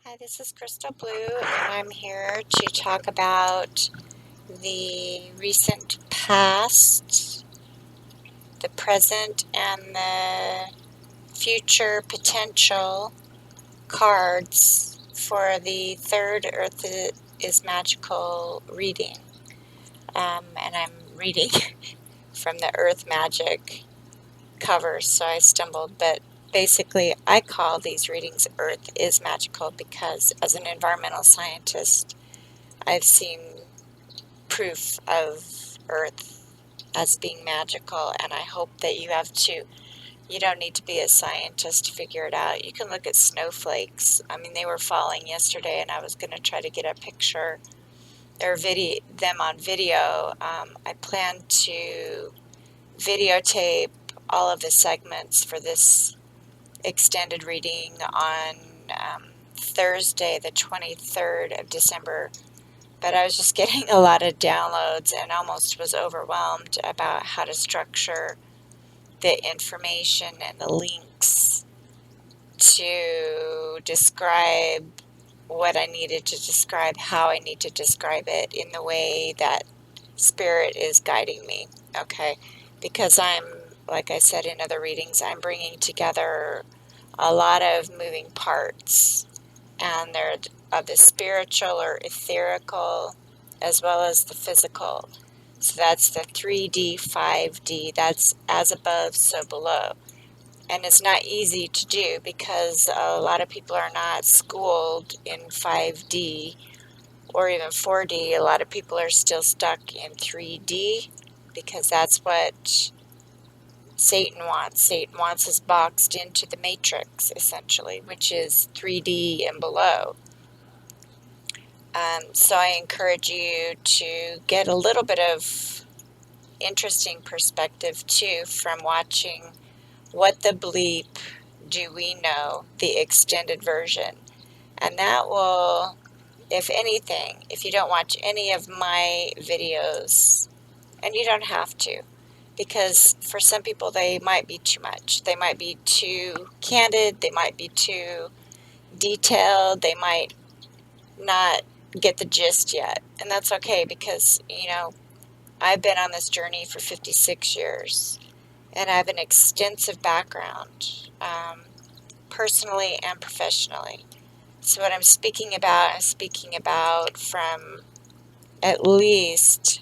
Hi, this is Crystal Blue, and I'm here to talk about the recent past, the present, and the future potential cards for the third Earth is Magical reading. And I'm reading from the Earth Magic cover, so I stumbled, but basically I call these readings Earth is Magical because as an environmental scientist, I've seen proof of Earth as being magical, and I hope that you have too. You don't need to be a scientist to figure it out. You can look at snowflakes. I mean, they were falling yesterday, and I was going to try to get a picture or them on video. I plan to videotape all of the segments for this extended reading on Thursday, the 23rd of December. But I was just getting a lot of downloads and almost was overwhelmed about how to structure the information and the links to describe what I needed to describe, how I need to describe it in the way that Spirit is guiding me. Okay, because like I said in other readings, I'm bringing together a lot of moving parts, and they're of the spiritual or etherical as well as the physical. So that's the 3D, 5D, that's as above, so below. And it's not easy to do because a lot of people are not schooled in 5D or even 4D. A lot of people are still stuck in 3D because that's what Satan wants. Satan wants us boxed into the matrix, essentially, which is 3D and below. So I encourage you to get a little bit of interesting perspective too from watching What the Bleep Do We Know, the extended version. And that will, if anything, if you don't watch any of my videos, and you don't have to, because for some people they might be too much. They might be too candid, they might be too detailed, they might not get the gist yet. And that's okay because, I've been on this journey for 56 years and I have an extensive background, personally and professionally. So what I'm speaking about from at least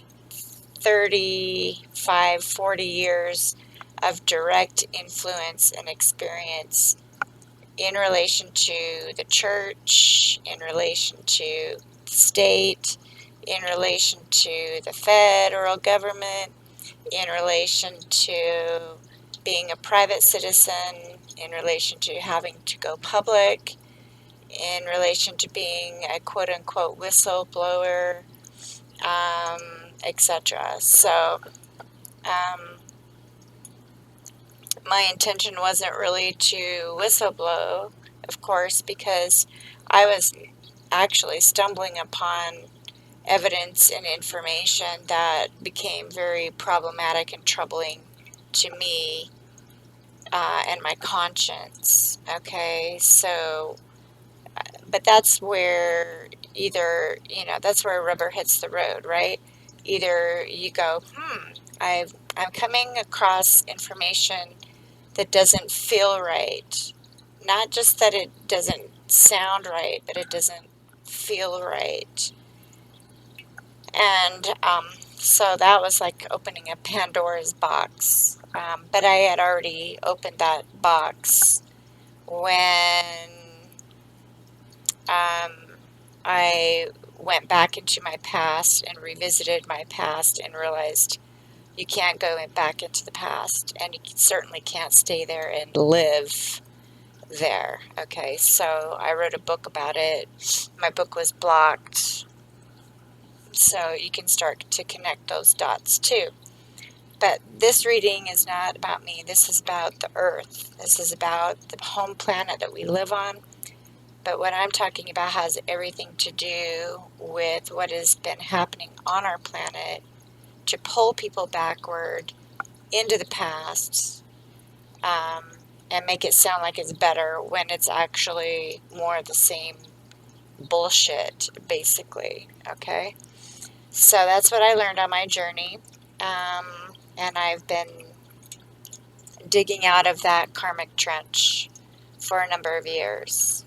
35, 40 years of direct influence and experience in relation to the church, in relation to the state, in relation to the federal government, in relation to being a private citizen, in relation to having to go public, in relation to being a quote-unquote whistleblower, etc. So my intention wasn't really to whistleblow, of course, because I was actually stumbling upon evidence and information that became very problematic and troubling to me and my conscience. Okay, so, but that's where that's where rubber hits the road, right? Either you go, I'm coming across information that doesn't feel right. Not just that it doesn't sound right, but it doesn't feel right. And so that was like opening a Pandora's box. But I had already opened that box when I went back into my past and revisited my past and realized you can't go back into the past, and you certainly can't stay there and live there. Okay, so I wrote a book about it. My book was blocked, so you can start to connect those dots too. But this reading is not about me. This is about the earth. This is about the home planet that we live on. But what I'm talking about has everything to do with what has been happening on our planet to pull people backward into the past, and make it sound like it's better when it's actually more of the same bullshit, basically, okay? So that's what I learned on my journey, and I've been digging out of that karmic trench for a number of years.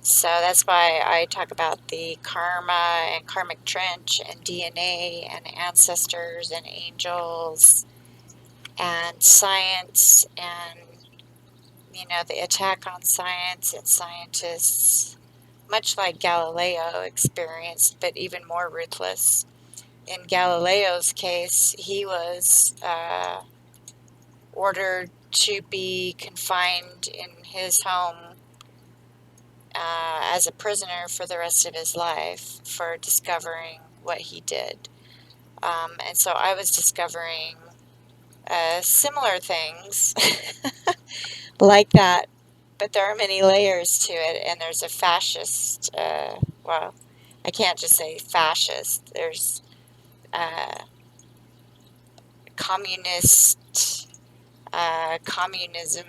So that's why I talk about the karma and karmic trench and DNA and ancestors and angels and science and, you know, the attack on science and scientists, much like Galileo experienced, but even more ruthless. In Galileo's case, he was ordered to be confined in his home as a prisoner for the rest of his life for discovering what he did. And so I was discovering similar things like that, but there are many layers to it, and there's a fascist, well, I can't just say fascist, there's communist, communism,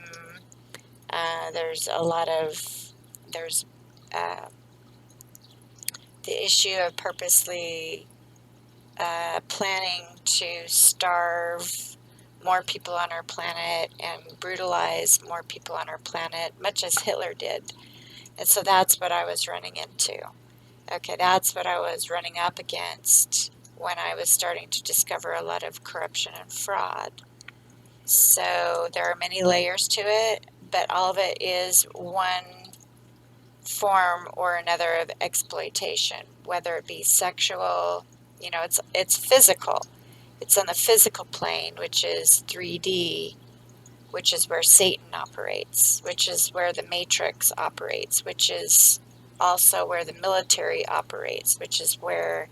there's a lot of, there's the issue of purposely planning to starve more people on our planet and brutalize more people on our planet, much as Hitler did. And so that's what I was running into. Okay, that's what I was running up against when I was starting to discover a lot of corruption and fraud. So there are many layers to it, but all of it is one form or another of exploitation, whether it be sexual, you know, it's physical. It's on the physical plane, which is 3D, which is where Satan operates, which is where the Matrix operates, which is also where the military operates, which is where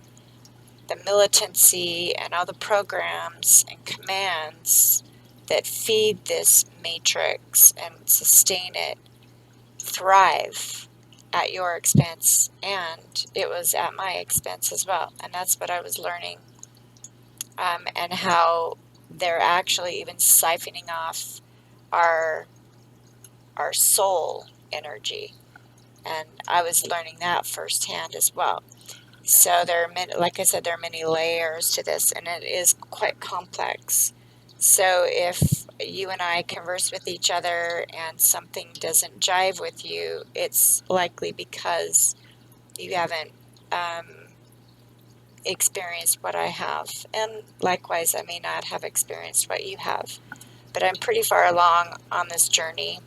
the militancy and all the programs and commands that feed this matrix and sustain it thrive at your expense, and it was at my expense as well. And that's what I was learning, and how they're actually even siphoning off our soul energy, and I was learning that firsthand as well. So there are many, like I said, there are many layers to this, and it is quite complex. So if you and I converse with each other and something doesn't jive with you, it's likely because you haven't experienced what I have. And likewise, I may not have experienced what you have. But I'm pretty far along on this journey.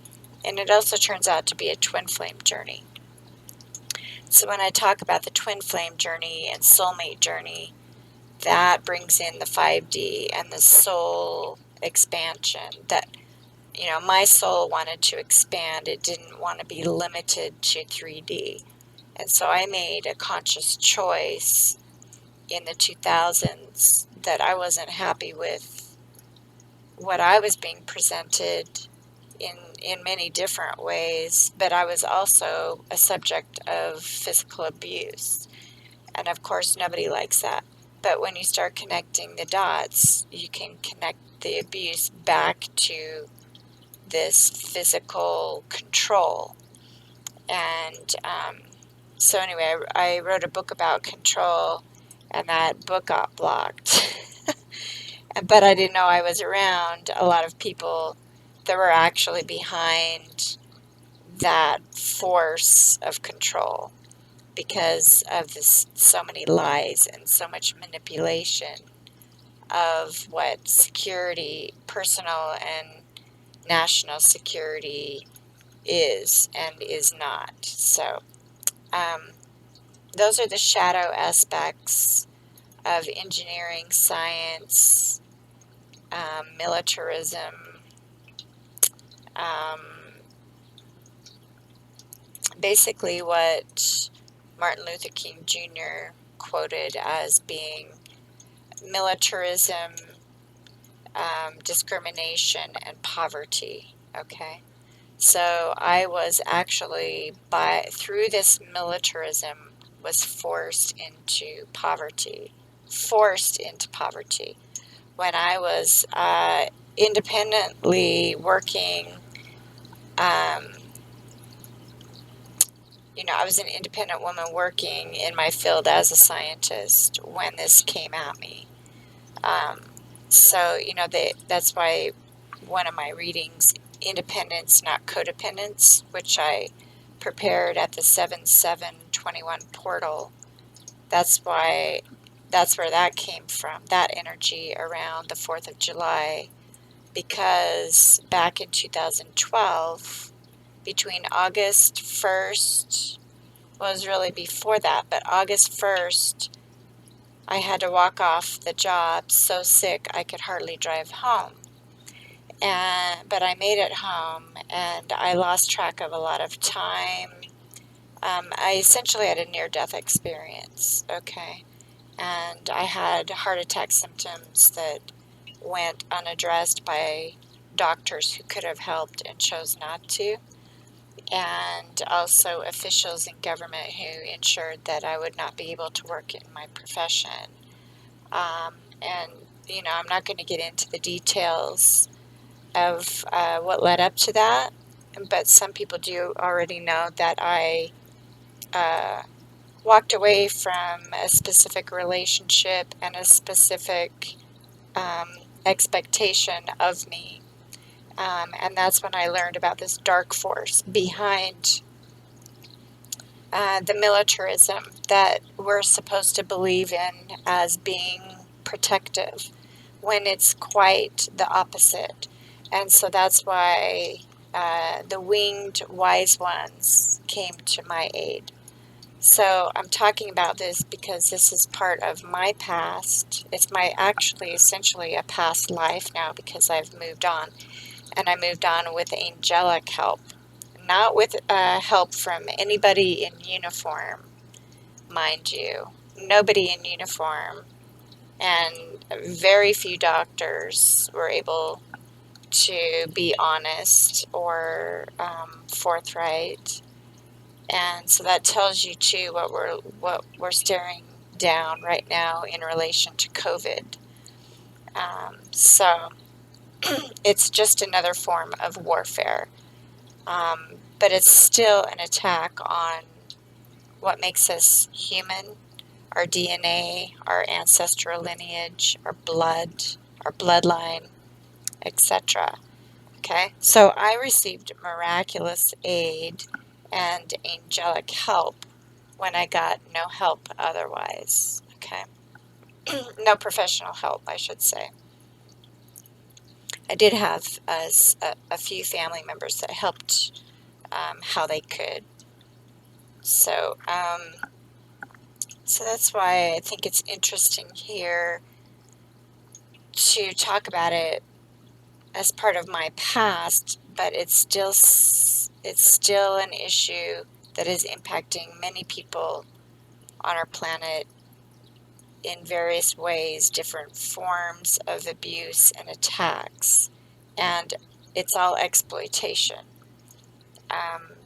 And it also turns out to be a twin flame journey. So when I talk about the twin flame journey and soulmate journey, that brings in the 5D and the soul expansion. That, you know, my soul wanted to expand. It didn't want to be limited to 3D. And so I made a conscious choice in the 2000s that I wasn't happy with what I was being presented in many different ways, but I was also a subject of physical abuse. And of course, nobody likes that. But when you start connecting the dots, you can connect the abuse back to this physical control. And so anyway, I wrote a book about control, and that book got blocked. But I didn't know I was around a lot of people that were actually behind that force of control because of this, so many lies and so much manipulation of what security, personal and national security is and is not. So those are the shadow aspects of engineering, science, militarism, basically what Martin Luther King Jr. quoted as being militarism, discrimination, and poverty. Okay, so I was actually through this militarism was forced into poverty. When I was independently working you know, I was an independent woman working in my field as a scientist when this came at me. So, you know, that's why one of my readings, Independence, Not Codependence, which I prepared at the 7721 portal, that's why, that's where that came from, that energy around the 4th of July, because back in 2012, between August 1st, well, it was really before that, but August 1st, I had to walk off the job so sick I could hardly drive home. But I made it home, and I lost track of a lot of time. I essentially had a near-death experience, okay? And I had heart attack symptoms that went unaddressed by doctors who could have helped and chose not to, and also officials in government who ensured that I would not be able to work in my profession. And, you know, I'm not going to get into the details of what led up to that, but some people do already know that I walked away from a specific relationship and a specific expectation of me. And that's when I learned about this dark force behind the militarism that we're supposed to believe in as being protective, when it's quite the opposite. And so that's why the winged wise ones came to my aid. So I'm talking about this because this is part of my past. It's my actually essentially a past life now, because I've moved on. And I moved on with angelic help, not with help from anybody in uniform, mind you. Nobody in uniform. And very few doctors were able to be honest or forthright. And so that tells you too what we're staring down right now in relation to COVID. So it's just another form of warfare, but it's still an attack on what makes us human, our DNA, our ancestral lineage, our blood, our bloodline, etc. Okay, so I received miraculous aid and angelic help when I got no help otherwise. Okay, no professional help, I should say. I did have a few family members that helped how they could. So, so that's why I think it's interesting here to talk about it as part of my past, but it's still an issue that is impacting many people on our planet in various ways, different forms of abuse and attacks, and it's all exploitation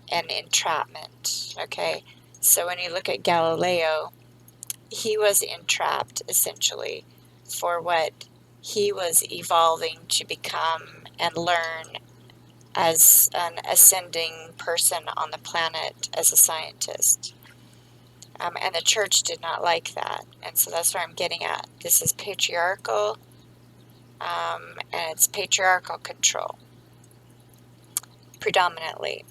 and entrapment. Okay, so when you look at Galileo, he was entrapped essentially for what he was evolving to become and learn as an ascending person on the planet as a scientist. And the church did not like that. And so that's where I'm getting at. This is patriarchal, and it's patriarchal control, predominantly.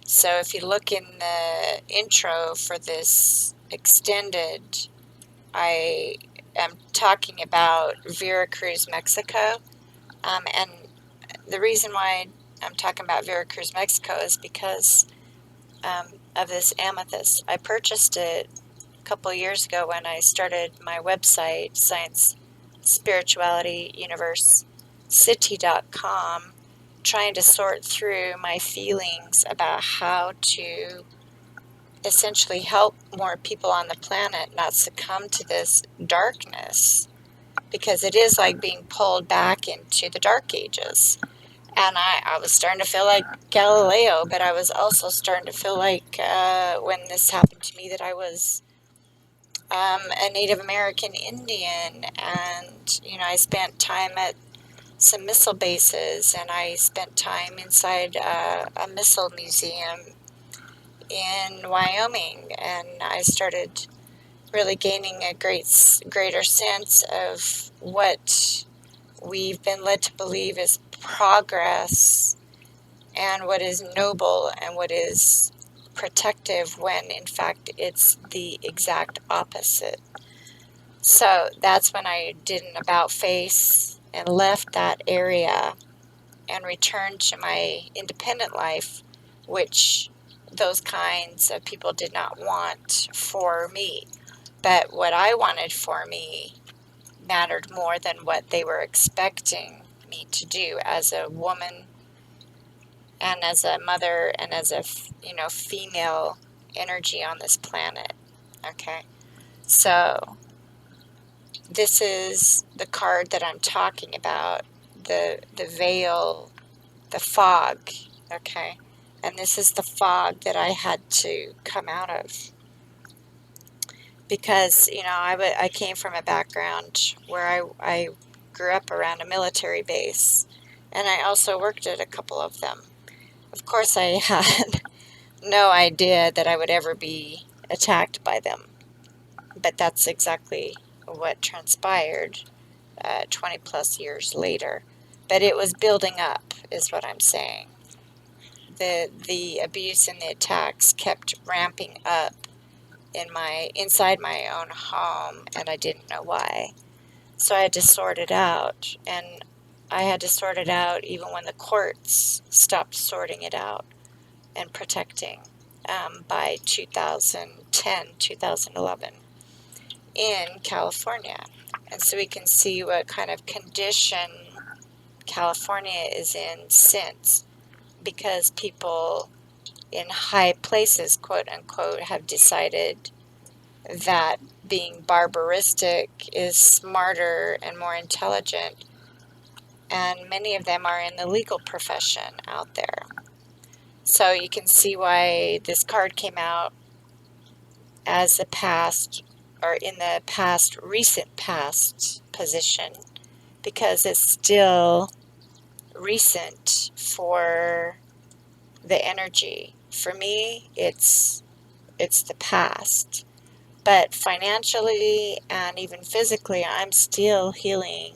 So if you look in the intro for this extended, I am talking about Veracruz, Mexico. And the reason why I'm talking about Veracruz, Mexico is because of this amethyst. I purchased it a couple years ago when I started my website, Science, Spirituality, Universe, City.com, trying to sort through my feelings about how to essentially help more people on the planet not succumb to this darkness, because it is like being pulled back into the dark ages. And I was starting to feel like Galileo, but I was also starting to feel like when this happened to me that I was a Native American Indian. And, you know, I spent time at some missile bases, and I spent time inside a missile museum in Wyoming, and I started really gaining a greater sense of what we've been led to believe is progress and what is noble and what is protective, when in fact it's the exact opposite. So that's when I did an about face and left that area and returned to my independent life, which those kinds of people did not want for me. But what I wanted for me mattered more than what they were expecting me to do as a woman and as a mother and as a, female energy on this planet. Okay. So this is the card that I'm talking about, the veil, the fog. Okay. And this is the fog that I had to come out of. Because, I came from a background where I grew up around a military base, and I also worked at a couple of them. Of course, I had no idea that I would ever be attacked by them, but that's exactly what transpired 20 plus years later. But it was building up, is what I'm saying. The abuse and the attacks kept ramping up inside my own home, and I didn't know why. So I had to sort it out, and I had to sort it out even when the courts stopped sorting it out and protecting by 2010, 2011 in California. And so we can see what kind of condition California is in since, because people in high places, quote unquote, have decided that being barbaristic is smarter and more intelligent, and many of them are in the legal profession out there. So you can see why this card came out as the past, or in the past, recent past position, because it's still recent for the energy. For me, it's the past. But financially and even physically, I'm still healing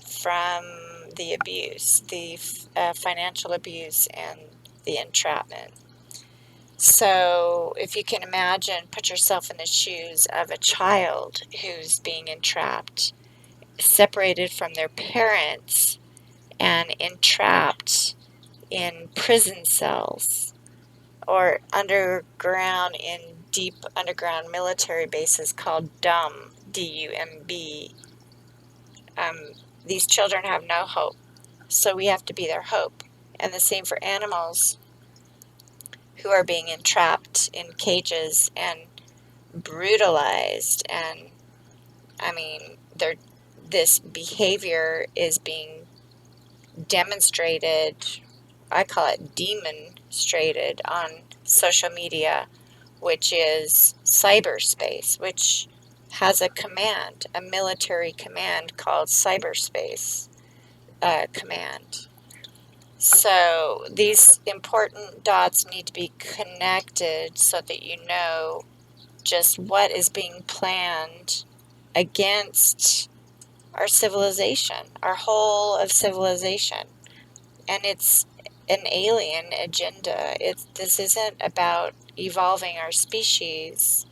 from the abuse, the financial abuse and the entrapment. So if you can imagine, put yourself in the shoes of a child who's being entrapped, separated from their parents, and entrapped in prison cells or underground, in deep underground military bases called DUMB, D-U-M-B. These children have no hope, so we have to be their hope. And the same for animals who are being entrapped in cages and brutalized. And this behavior is being demonstrated, I call it demonstrated, on social media, which is cyberspace, which has a command, a military command called cyberspace command. So these important dots need to be connected so that you know just what is being planned against our civilization, our whole of civilization. And it's an alien agenda. This isn't about evolving our species.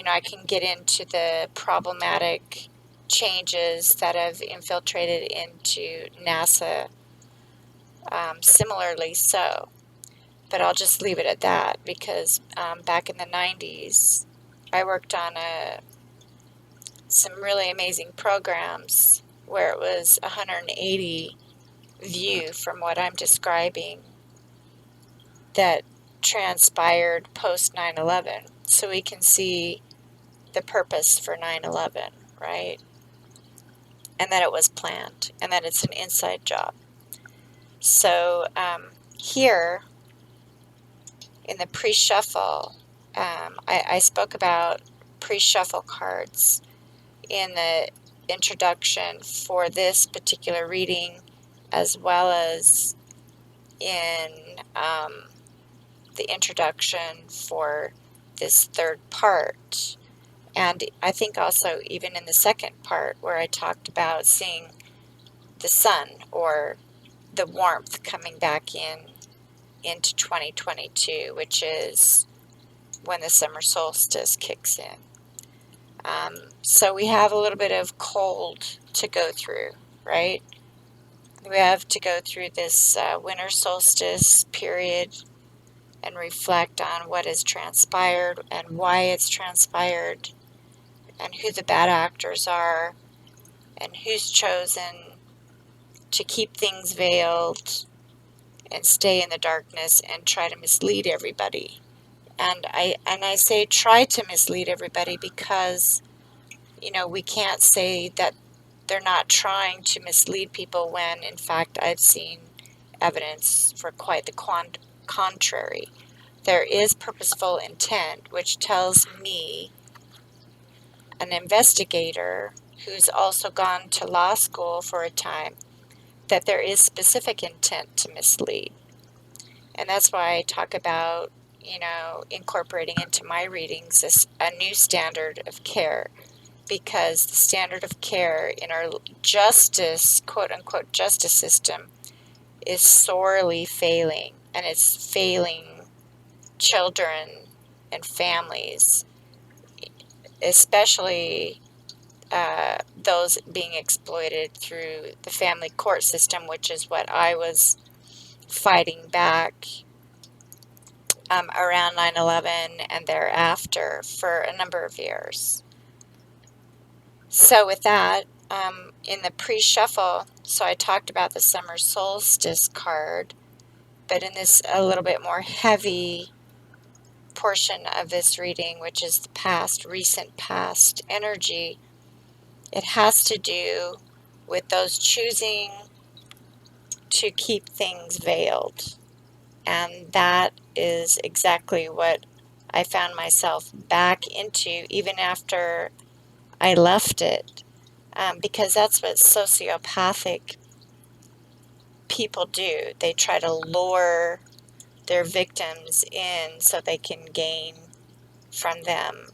I can get into the problematic changes that have infiltrated into NASA, similarly so. But I'll just leave it at that, because back in the 90s, I worked on some really amazing programs where it was 180 view from what I'm describing that transpired post 9/11. So we can see the purpose for 9/11, right? And that it was planned, and that it's an inside job. So here in the pre-shuffle, I spoke about pre-shuffle cards in the introduction for this particular reading, as well as in the introduction for this third part. And I think also even in the second part where I talked about seeing the sun or the warmth coming back into 2022, which is when the summer solstice kicks in. So we have a little bit of cold to go through, right? We have to go through this winter solstice period and reflect on what has transpired and why it's transpired and who the bad actors are and who's chosen to keep things veiled and stay in the darkness and try to mislead everybody. And I say try to mislead everybody because, you know, we can't say that they're not trying to mislead people when, in fact, I've seen evidence for quite the contrary. There is purposeful intent, which tells me, an investigator who's also gone to law school for a time, that there is specific intent to mislead. And that's why I talk about, you know, incorporating into my readings a new standard of care, because the standard of care in our justice, quote unquote, justice system is sorely failing, and it's failing children and families, especially those being exploited through the family court system, which is what I was fighting back around 9/11 and thereafter for a number of years. So with that, in the pre-shuffle, so I talked about the summer solstice card, but in this a little bit more heavy portion of this reading, which is the past, recent past energy, it has to do with those choosing to keep things veiled. And that is exactly what I found myself back into even after I left it, because that's what sociopathic people do. They try to lure their victims in so they can gain from them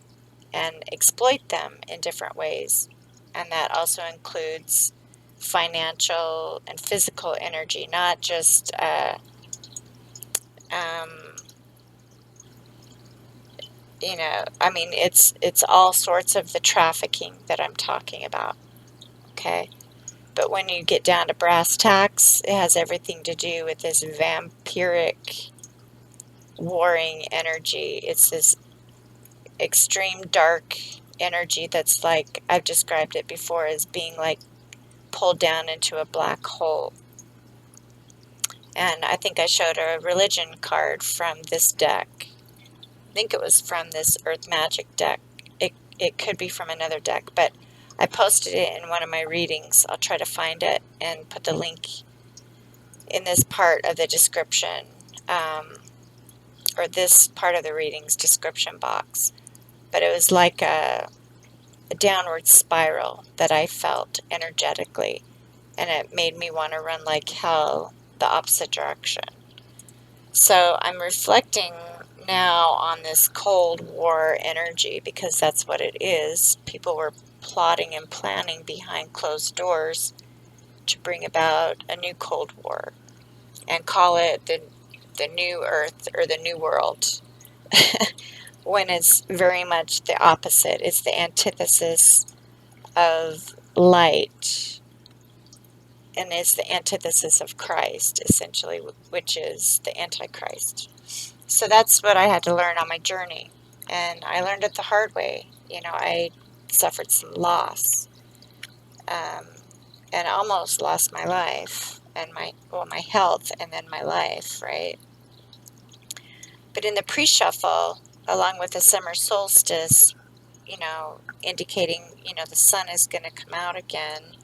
and exploit them in different ways. And that also includes financial and physical energy, not just you know, I mean, it's all sorts of the trafficking that I'm talking about, okay? But when you get down to brass tacks, it has everything to do with this vampiric warring energy. It's this extreme dark energy that's like, I've described it before as being like pulled down into a black hole. And I think I showed a religion card from this deck. I think it was from this Earth Magic deck. It could be from another deck, but I posted it in one of my readings. I'll try to find it and put the link in this part of the description, or this part of the readings description box. But it was like a downward spiral that I felt energetically, and it made me want to run like hell the opposite direction. So I'm reflecting now on this Cold War energy, because that's what it is. People were plotting and planning behind closed doors to bring about a new Cold War and call it the new Earth or the new world, when it's very much the opposite. It's the antithesis of light, and it's the antithesis of Christ, essentially, which is the Antichrist. So that's what I had to learn on my journey, and I learned it the hard way. You know, I suffered some loss, and almost lost my life and my health, and then my life, right? But in the pre-shuffle, along with the summer solstice, you know, indicating, you know, the sun is going to come out again.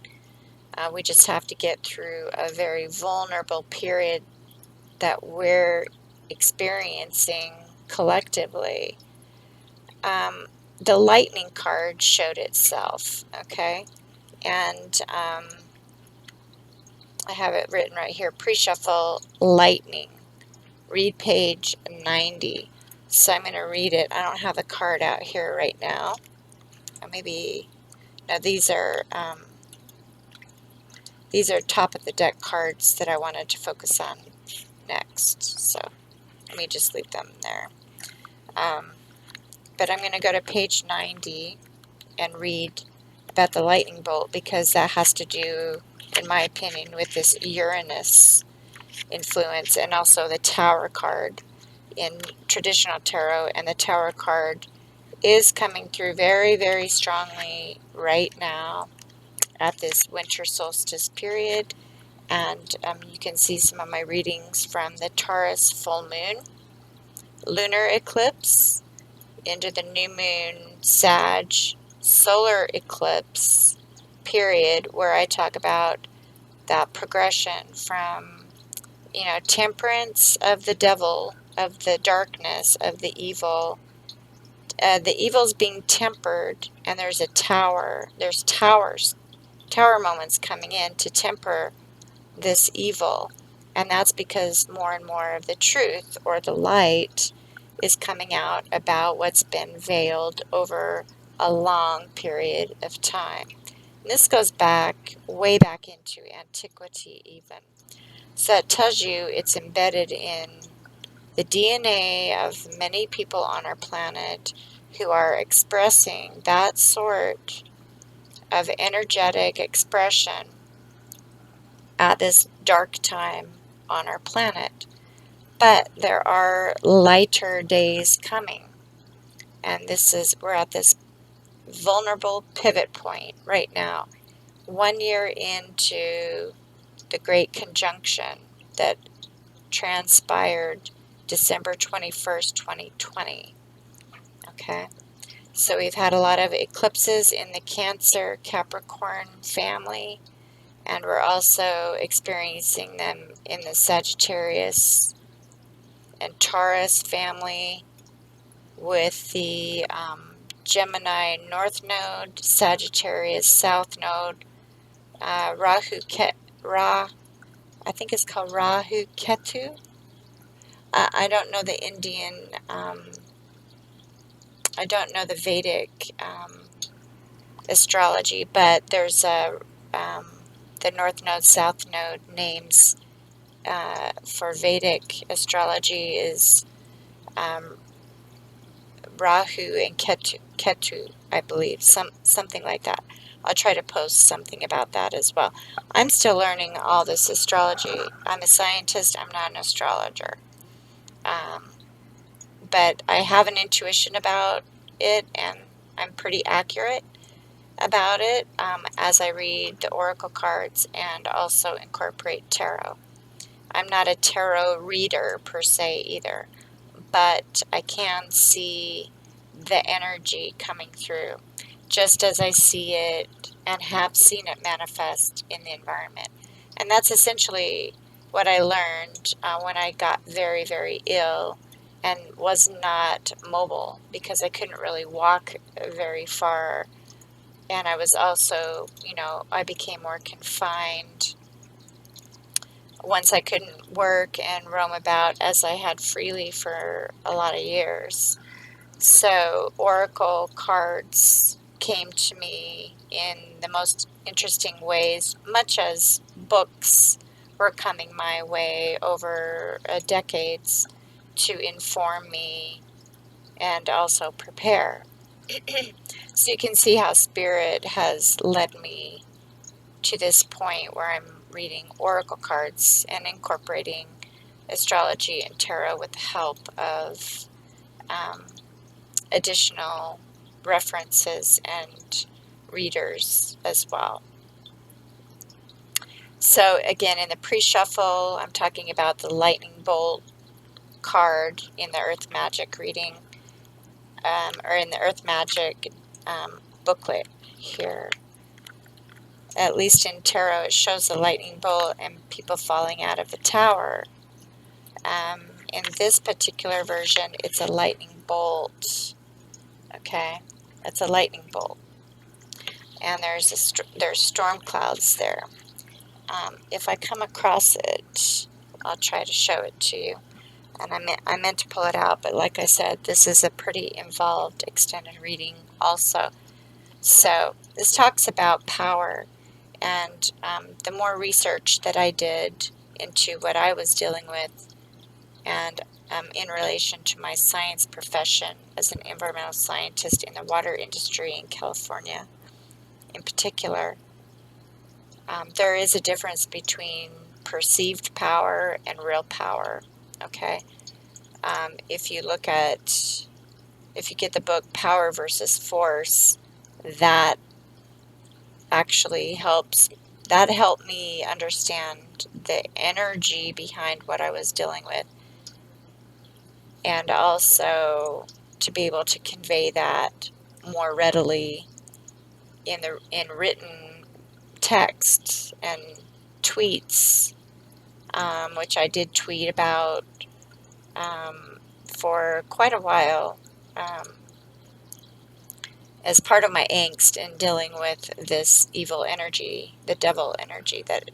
We just have to get through a very vulnerable period that we're experiencing collectively. The lightning card showed itself, okay? And I have it written right here, pre-shuffle lightning. Read page 90. So I'm going to read it. I don't have the card out here right now. Maybe, no, these are top of the deck cards that I wanted to focus on next. So let me just leave them there. But I'm going to go to page 90 and read about the lightning bolt, because that has to do, in my opinion, with this Uranus influence, and also the Tower card in traditional tarot. And the Tower card is coming through very, very strongly right now at this winter solstice period. And you can see some of my readings from the Taurus full moon, lunar eclipse, into the new moon Sag solar eclipse period, where I talk about that progression from, temperance of the devil, of the darkness, of the evil. The evil's being tempered, and there's a tower. There's tower moments coming in to temper this evil. And that's because more and more of the truth, or the light, is coming out about what's been veiled over a long period of time. And this goes back, way back into antiquity even. So it tells you it's embedded in the DNA of many people on our planet who are expressing that sort of energetic expression at this dark time on our planet. But there are lighter days coming, and we're at this vulnerable pivot point right now, 1 year into the Great Conjunction that transpired December 21st, 2020. Okay, so we've had a lot of eclipses in the Cancer Capricorn family, and we're also experiencing them in the Sagittarius and Taurus family, with the Gemini North Node, Sagittarius South Node, I think it's called Rahu Ketu. I don't know the Indian, I don't know the Vedic astrology, but there's the North Node, South Node names for Vedic astrology is Rahu and Ketu, I believe, something like that. I'll try to post something about that as well. I'm still learning all this astrology. I'm a scientist, I'm not an astrologer. But I have an intuition about it, and I'm pretty accurate about it as I read the oracle cards and also incorporate tarot. I'm not a tarot reader per se either, but I can see the energy coming through, just as I see it and have seen it manifest in the environment. And that's essentially what I learned when I got very, very ill and was not mobile, because I couldn't really walk very far. And I was also, I became more confined once I couldn't work and roam about as I had freely for a lot of years. So oracle cards came to me in the most interesting ways, much as books were coming my way over decades to inform me and also prepare. So you can see how Spirit has led me to this point where I'm reading oracle cards and incorporating astrology and tarot with the help of additional references and readers as well. So again, in the pre-shuffle, I'm talking about the lightning bolt card in the Earth Magic reading, or in the Earth Magic booklet here. At least in tarot, it shows the lightning bolt and people falling out of the tower. In this particular version, it's a lightning bolt. Okay, it's a lightning bolt, and there's storm clouds there. if I come across it, I'll try to show it to you. And I meant to pull it out, but like I said, this is a pretty involved extended reading also. So this talks about power, and the more research that I did into what I was dealing with, and in relation to my science profession as an environmental scientist in the water industry in California in particular, there is a difference between perceived power and real power, okay? If you get the book Power versus Force, that actually helped me understand the energy behind what I was dealing with, and also to be able to convey that more readily in written texts and tweets, which I did tweet about for quite a while, as part of my angst in dealing with this evil energy, the devil energy that,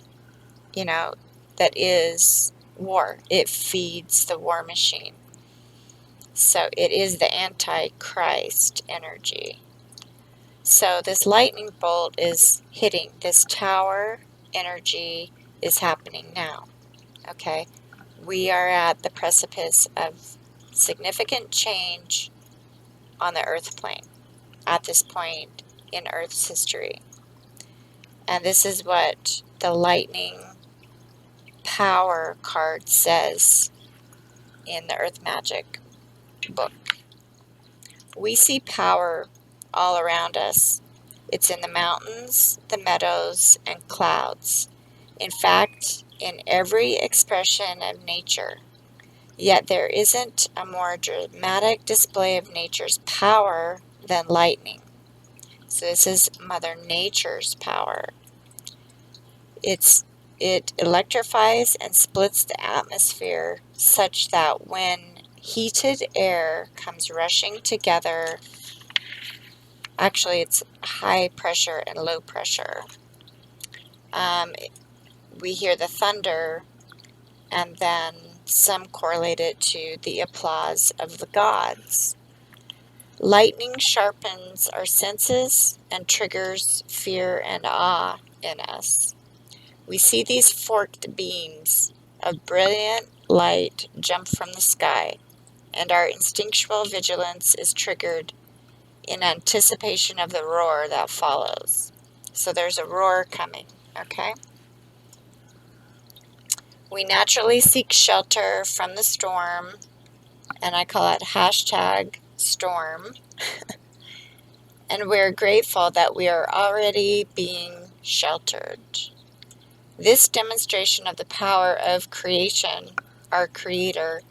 that is war. It feeds the war machine. So it is the Antichrist energy. So this lightning bolt is hitting. This tower energy is happening now. Okay? We are at the precipice of significant change on the earth plane at this point in Earth's history. And this is what the lightning power card says in the Earth Magic book. We see power all around us. It's in the mountains, the meadows, and clouds. In fact, in every expression of nature. Yet there isn't a more dramatic display of nature's power than lightning. So this is Mother Nature's power. It electrifies and splits the atmosphere such that when heated air comes rushing together, actually it's high pressure and low pressure, we hear the thunder, and then some correlate it to the applause of the gods. Lightning sharpens our senses and triggers fear and awe in us. We see these forked beams of brilliant light jump from the sky, and our instinctual vigilance is triggered in anticipation of the roar that follows. So there's a roar coming, okay? We naturally seek shelter from the storm, and I call it #storm. And we're grateful that we are already being sheltered. This demonstration of the power of creation, our Creator,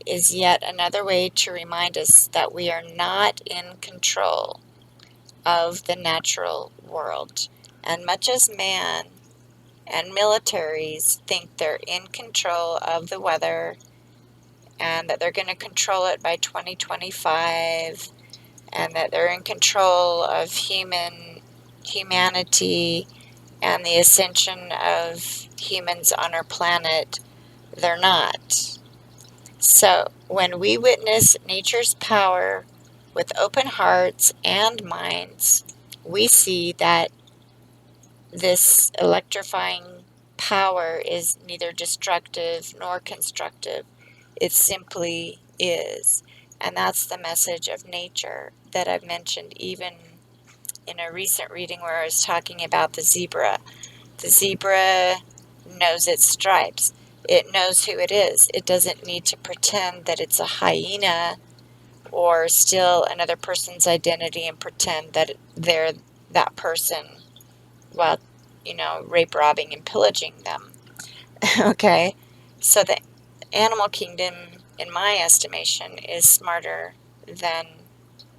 is yet another way to remind us that we are not in control of the natural world. And much as man and militaries think they're in control of the weather and that they're going to control it by 2025, and that they're in control of humanity and the ascension of humans on our planet, they're not. So when we witness nature's power with open hearts and minds, we see that this electrifying power is neither destructive nor constructive. It simply is. And that's the message of nature that I've mentioned even in a recent reading where I was talking about the zebra. The zebra knows its stripes. It knows who it is. It doesn't need to pretend that it's a hyena or steal another person's identity and pretend that they're that person while, rape, robbing, and pillaging them. Okay? So the animal kingdom, in my estimation, is smarter than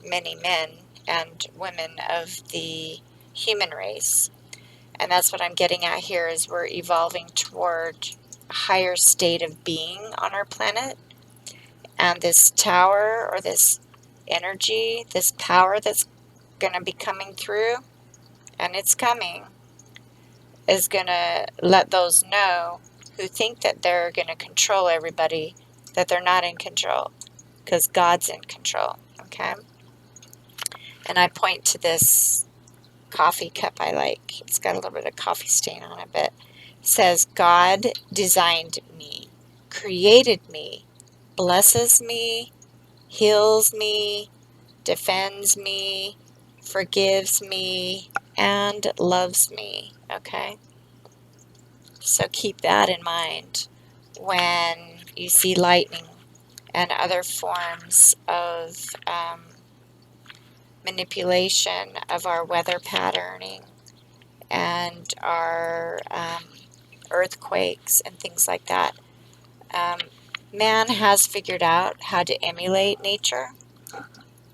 many men and women of the human race. And that's what I'm getting at here, is we're evolving toward a higher state of being on our planet. And this tower, or this energy, this power that's going to be coming through, and it's coming. is going to let those know who think that they're going to control everybody that they're not in control, because God's in control, okay? And I point to this coffee cup I like. It's got a little bit of coffee stain on it, but it says, God designed me, created me, blesses me, heals me, defends me, forgives me, and loves me, okay? So keep that in mind when you see lightning and other forms of manipulation of our weather patterning and our earthquakes and things like that. Man has figured out how to emulate nature,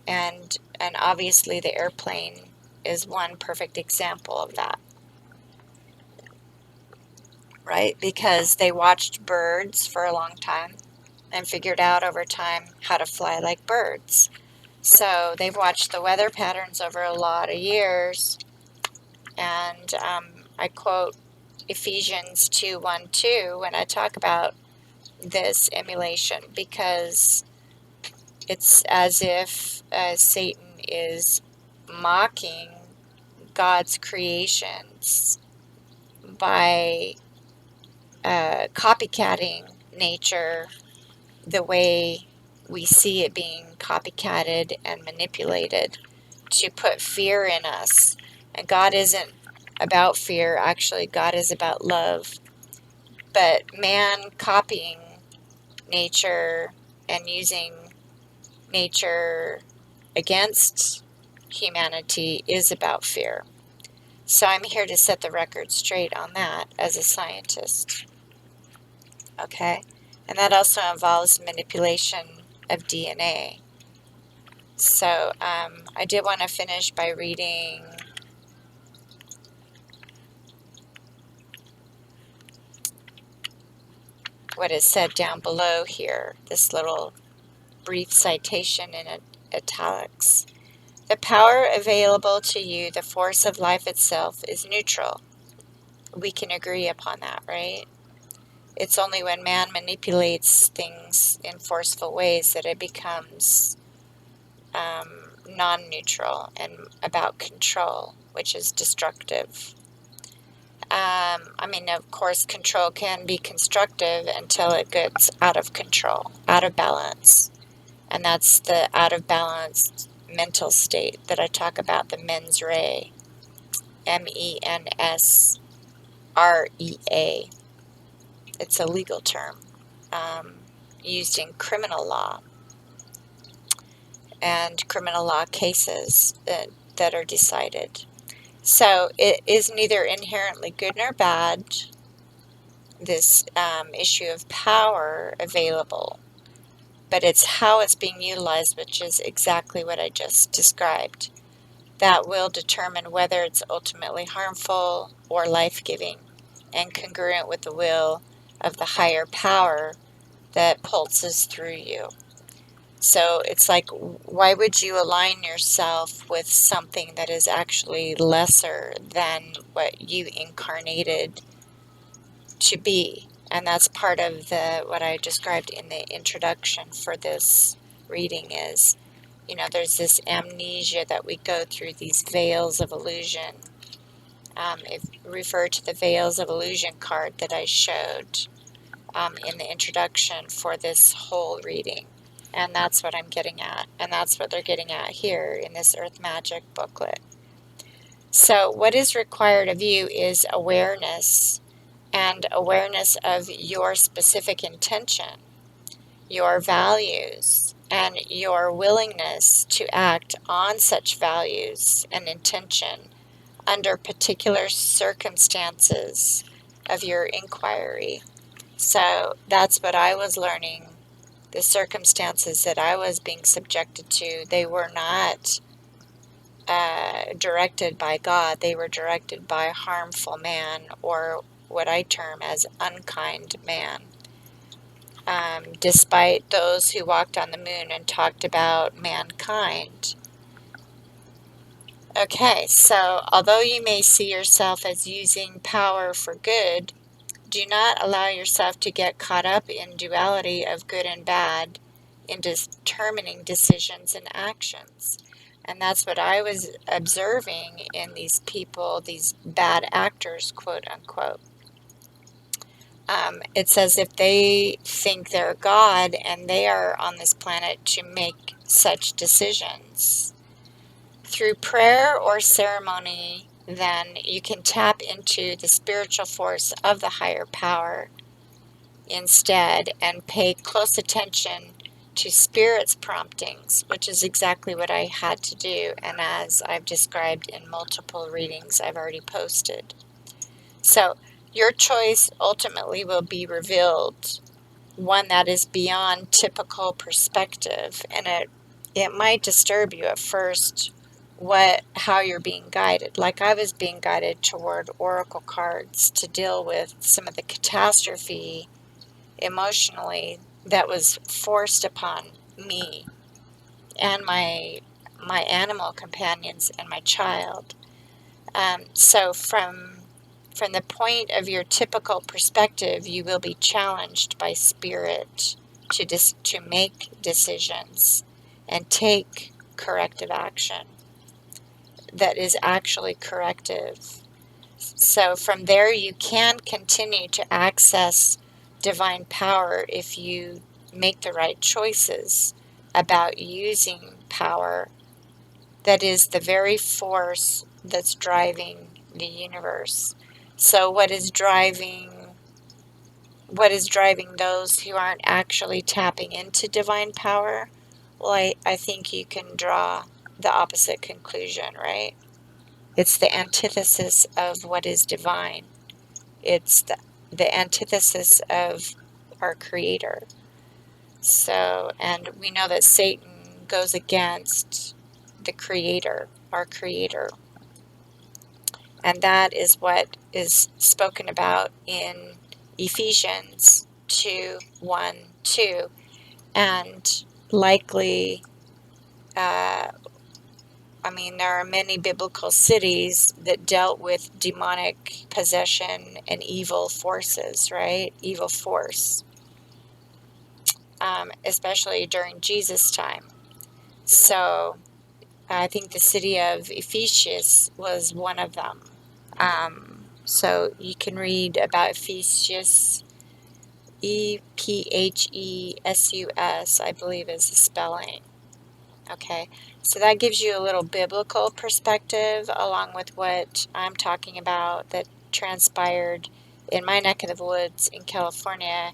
and obviously the airplane is one perfect example of that, right? Because they watched birds for a long time and figured out over time how to fly like birds. So they've watched the weather patterns over a lot of years, and I quote Ephesians 2:1-2 when I talk about this emulation, because it's as if Satan is mocking God's creations by copycatting nature the way we see it being copycatted and manipulated to put fear in us. And God isn't about fear. Actually, God is about love. But man copying nature and using nature against humanity is about fear. So I'm here to set the record straight on that as a scientist. Okay? And that also involves manipulation of DNA. So I did want to finish by reading what is said down below here, this little brief citation in italics. The power available to you, the force of life itself, is neutral. We can agree upon that, right? It's only when man manipulates things in forceful ways that it becomes non-neutral and about control, which is destructive. I mean, of course, control can be constructive until it gets out of control, out of balance. And that's the out of balance mental state that I talk about, the mens rea, MENSREA. It's a legal term used in criminal law and criminal law cases that are decided. So it is neither inherently good nor bad, this issue of power available, but it's how it's being utilized, which is exactly what I just described, that will determine whether it's ultimately harmful or life-giving and congruent with the will of the higher power that pulses through you. So it's like, why would you align yourself with something that is actually lesser than what you incarnated to be? And that's part of what I described in the introduction for this reading is, you know, there's this amnesia that we go through, these veils of illusion. Refer to the veils of illusion card that I showed in the introduction for this whole reading. And that's what I'm getting at. And that's what they're getting at here in this Earth Magic booklet. So what is required of you is awareness, and awareness of your specific intention, your values, and your willingness to act on such values and intention under particular circumstances of your inquiry. So that's what I was learning. The circumstances that I was being subjected to, they were not directed by God. They were directed by harmful man, or what I term as unkind man. Despite those who walked on the moon and talked about mankind, Okay, so although you may see yourself as using power for good, do not allow yourself to get caught up in duality of good and bad in determining decisions and actions. And that's what I was observing in these people, these bad actors, quote unquote. It's as if they think they're God and they are on this planet to make such decisions. Through prayer or ceremony, then you can tap into the spiritual force of the higher power instead and pay close attention to Spirit's promptings, which is exactly what I had to do, and as I've described in multiple readings I've already posted. So your choice ultimately will be revealed, one that is beyond typical perspective, and it might disturb you at first how you're being guided. Like I was being guided toward oracle cards to deal with some of the catastrophe emotionally that was forced upon me and my animal companions and my child. So from the point of your typical perspective, you will be challenged by Spirit to make decisions and take corrective action that is actually corrective. So from there, you can continue to access divine power if you make the right choices about using power that is the very force that's driving the universe. So what is driving those who aren't actually tapping into divine power? Well, I think you can draw the opposite conclusion, right? It's the antithesis of what is divine. It's the antithesis of our Creator. So, and we know that Satan goes against the Creator, our Creator. And that is what is spoken about in Ephesians 2:1-2. And likely, there are many biblical cities that dealt with demonic possession and evil forces, right? Evil force, especially during Jesus' time. So I think the city of Ephesus was one of them. So you can read about Ephesus, Ephesus, I believe is the spelling. Okay, so that gives you a little biblical perspective along with what I'm talking about that transpired in my neck of the woods in California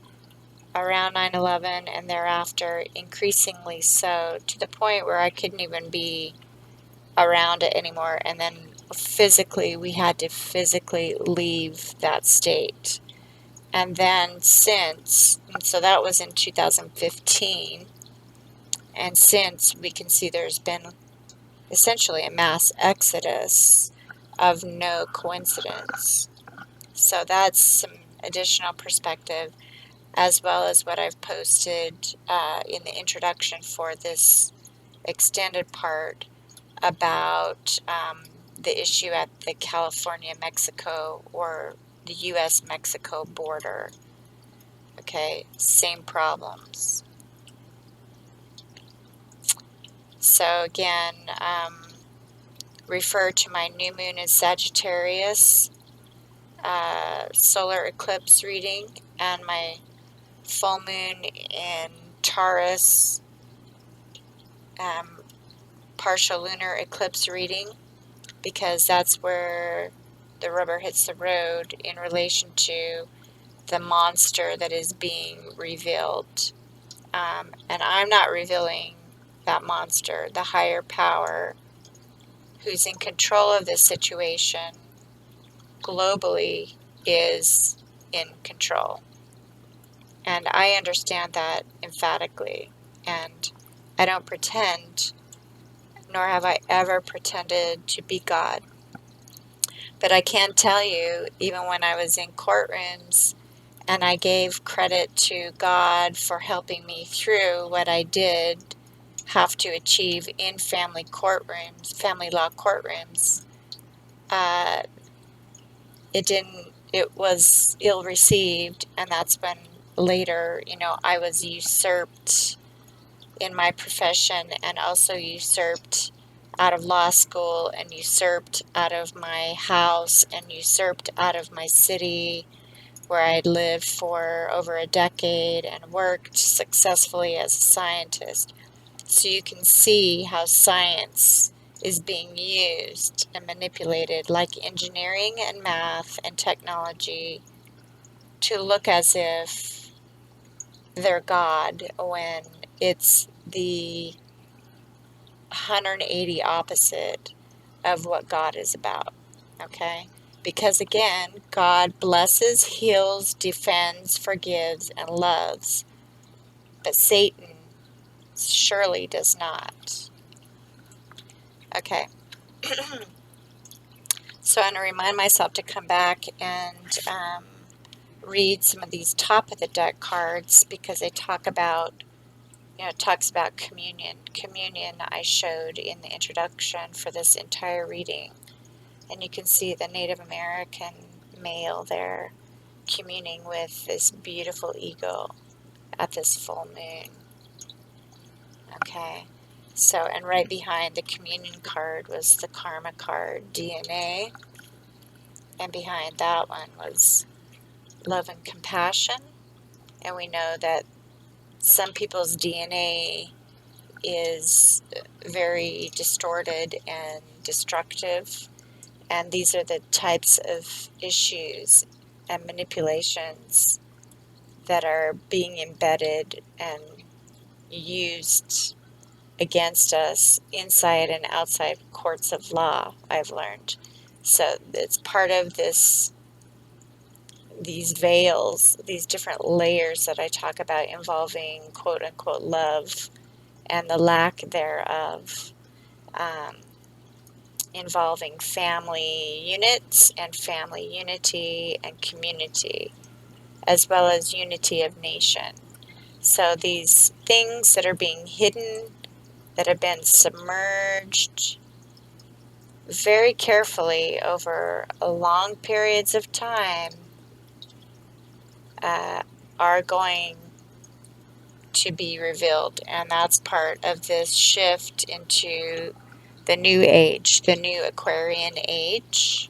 around 9/11 and thereafter, increasingly so, to the point where I couldn't even be around it anymore. And then we had to physically leave that state. And then so that was in 2015. And since, we can see there's been essentially a mass exodus of no coincidence. So that's some additional perspective, as well as what I've posted in the introduction for this extended part about the issue at the California-Mexico or the U.S.-Mexico border. Okay, same problems. So again, refer to my new moon in Sagittarius solar eclipse reading and my full moon in Taurus partial lunar eclipse reading, because that's where the rubber hits the road in relation to the monster that is being revealed. And I'm not revealing that monster. The higher power who's in control of this situation globally is in control. And I understand that emphatically. And I don't pretend, nor have I ever pretended to be God. But I can tell you, even when I was in courtrooms and I gave credit to God for helping me through what I did, have to achieve in family courtrooms, family law courtrooms, uh, it was ill received, and that's when later, you know, I was usurped in my profession, and also usurped out of law school, and usurped out of my house, and usurped out of my city where I'd lived for over a decade and worked successfully as a scientist. So you can see how science is being used and manipulated, like engineering and math and technology, to look as if they're God, when it's the 180 opposite of what God is about. Okay? Because again, God blesses, heals, defends, forgives, and loves. But Satan surely does not. Okay. So I'm going to remind myself to come back and read some of these top of the deck cards, because they talk about, you know, it talks about communion. Communion I showed in the introduction for this entire reading. And you can see the Native American male there communing with this beautiful eagle at this full moon. Okay. So, and right behind the communion card was the karma card, DNA. And behind that one was love and compassion. And we know that some people's DNA is very distorted and destructive. And these are the types of issues and manipulations that are being embedded and used against us inside and outside courts of law, I've learned. So it's part of these veils, these different layers that I talk about, involving quote unquote love and the lack thereof, involving family units and family unity and community, as well as unity of nation. So these things that are being hidden, that have been submerged very carefully over long periods of time, are going to be revealed. And that's part of this shift into the new age, the new Aquarian age,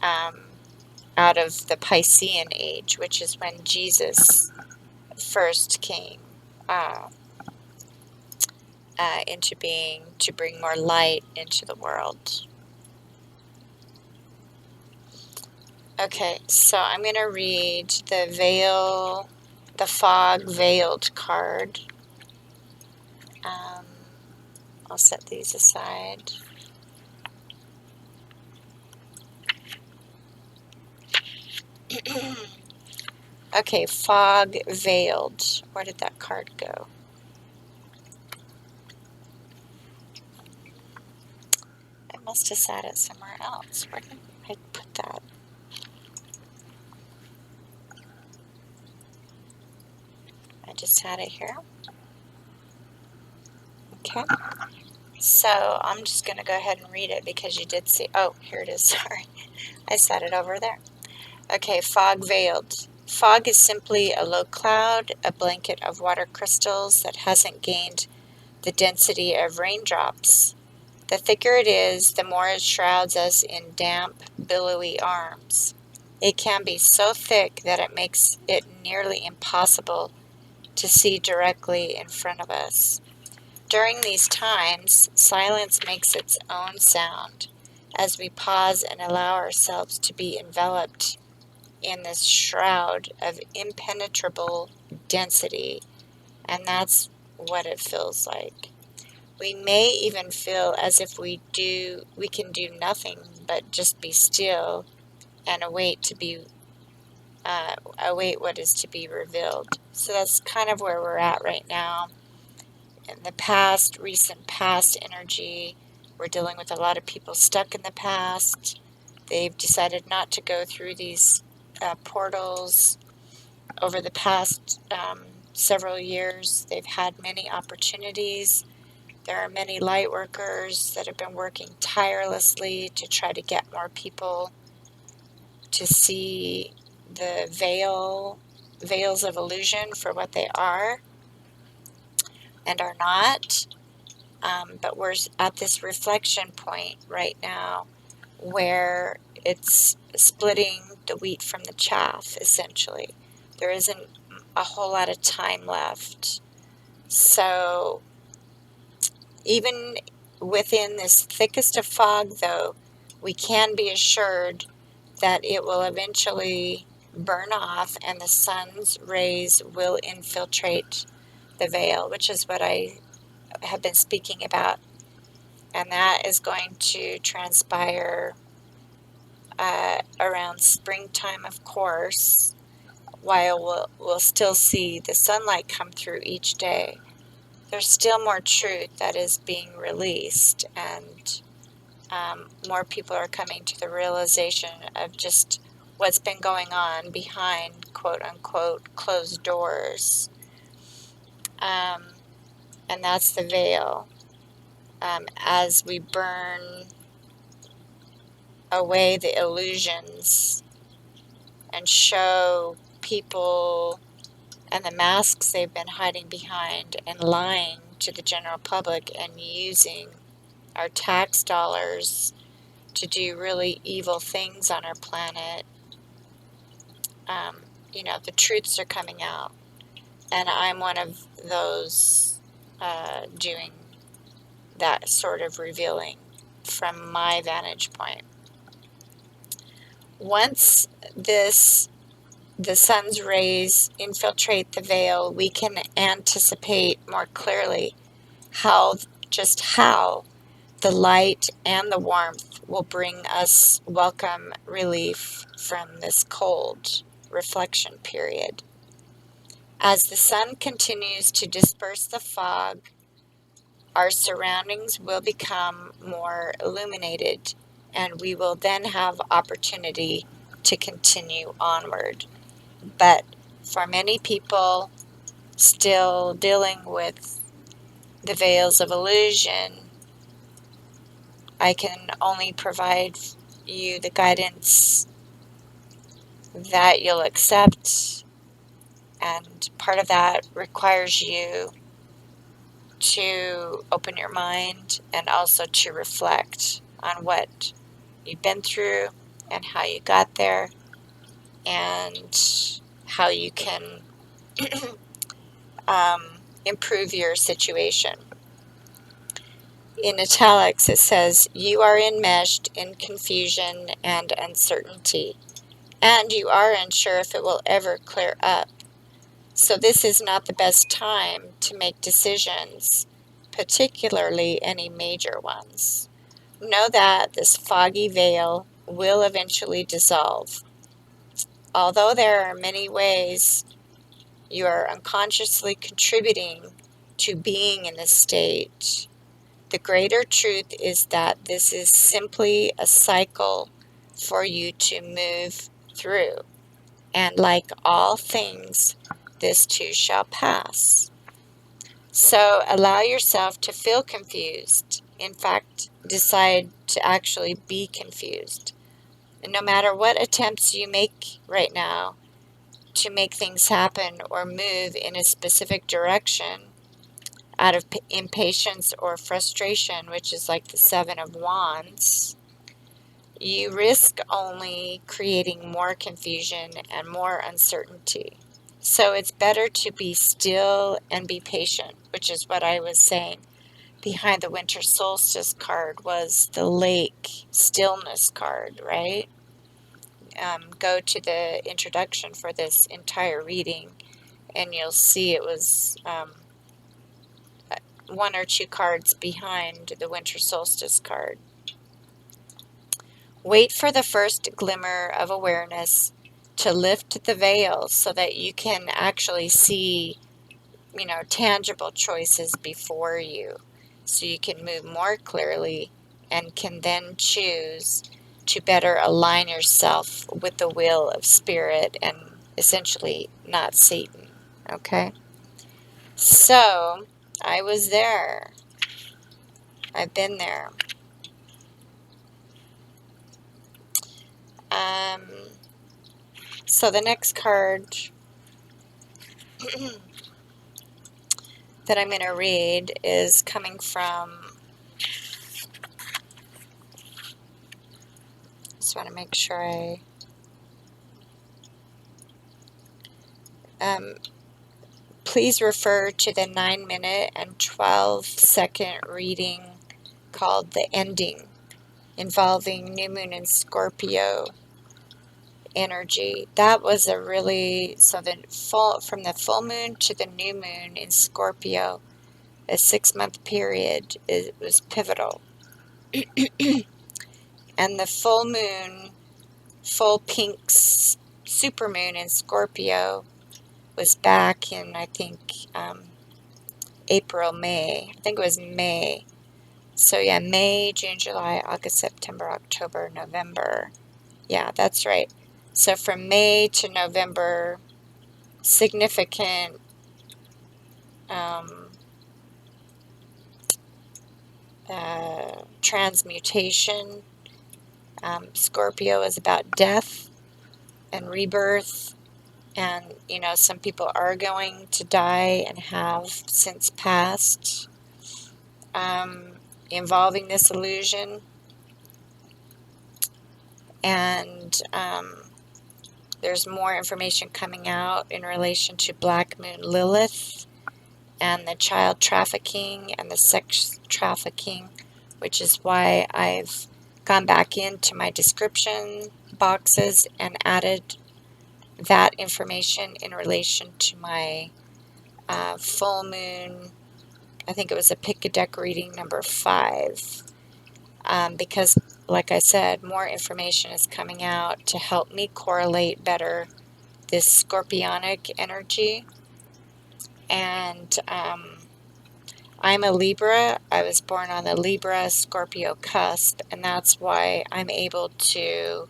out of the Piscean age, which is when Jesus first came into being, to bring more light into the world. Okay, so I'm going to read the veil, the fog veiled card. I'll set these aside. Okay, fog veiled. Where did that card go? I must have sat it somewhere else. Where did I put that? I just had it here. Okay. So I'm just going to go ahead and read it, because you did see. Oh, here it is. Sorry. I set it over there. Okay, fog veiled. Fog is simply a low cloud, a blanket of water crystals that hasn't gained the density of raindrops. The thicker it is, the more it shrouds us in damp, billowy arms. It can be so thick that it makes it nearly impossible to see directly in front of us. During these times, silence makes its own sound as we pause and allow ourselves to be enveloped in this shroud of impenetrable density, and that's what it feels like. We may even feel as if we can do nothing but just be still and await what is to be revealed. So that's kind of where we're at right now. In the past, recent past energy, we're dealing with a lot of people stuck in the past. They've decided not to go through these portals. Over the past several years, they've had many opportunities There are many light workers that have been working tirelessly to try to get more people to see the veils of illusion for what they are and are not. But we're at this reflection point right now where it's splitting the wheat from the chaff, essentially. There isn't a whole lot of time left. So even within this thickest of fog, though, we can be assured that it will eventually burn off and the sun's rays will infiltrate the veil, which is what I have been speaking about. And that is going to transpire around springtime, of course, while we'll still see the sunlight come through each day. There's still more truth that is being released, and more people are coming to the realization of just what's been going on behind quote-unquote closed doors. And that's the veil. As we burn away the illusions and show people and the masks they've been hiding behind and lying to the general public and using our tax dollars to do really evil things on our planet, the truths are coming out. And I'm one of those doing that sort of revealing from my vantage point. Once the sun's rays infiltrate the veil, we can anticipate more clearly how the light and the warmth will bring us welcome relief from this cold reflection period. As the sun continues to disperse the fog, our surroundings will become more illuminated, and we will then have opportunity to continue onward. But for many people still dealing with the veils of illusion, I can only provide you the guidance that you'll accept, and part of that requires you to open your mind and also to reflect on what you've been through and how you got there and how you can improve your situation. In italics it says, you are enmeshed in confusion and uncertainty, and you are unsure if it will ever clear up. So this is not the best time to make decisions, particularly any major ones. Know that this foggy veil will eventually dissolve. Although there are many ways you are unconsciously contributing to being in this state, the greater truth is that this is simply a cycle for you to move through. And like all things, this too shall pass. So allow yourself to feel confused. In fact, decide to actually be confused. And no matter what attempts you make right now to make things happen or move in a specific direction, out of impatience or frustration, which is like the Seven of Wands, you risk only creating more confusion and more uncertainty. So it's better to be still and be patient, which is what I was saying. Behind the winter solstice card was the lake stillness card, right? Go to the introduction for this entire reading and you'll see it was one or two cards behind the winter solstice card. Wait for the first glimmer of awareness to lift the veil so that you can actually see, tangible choices before you. So you can move more clearly and can then choose to better align yourself with the will of spirit and essentially not Satan. Okay? So I was there. I've been there. So the next card that I'm going to read is coming from, just want to make sure please refer to the 9-minute and 12-second reading called The Ending, involving new moon in Scorpio energy. That was a really, so from the full moon to the new moon in Scorpio, a 6-month period, it was pivotal. And the full moon, full pink supermoon in Scorpio was back in, I think, April, May. I think it was May. So yeah, May, June, July, August, September, October, November. Yeah, that's right. So from May to November, significant transmutation. Scorpio is about death and rebirth. And, you know, some people are going to die and have since passed, involving this illusion. And there's more information coming out in relation to Black Moon Lilith and the child trafficking and the sex trafficking, which is why I've gone back into my description boxes and added that information in relation to my full moon. I think it was a pick a deck reading number 5, because like I said, more information is coming out to help me correlate better this scorpionic energy. And I'm a Libra. I was born on the Libra Scorpio cusp, and that's why I'm able to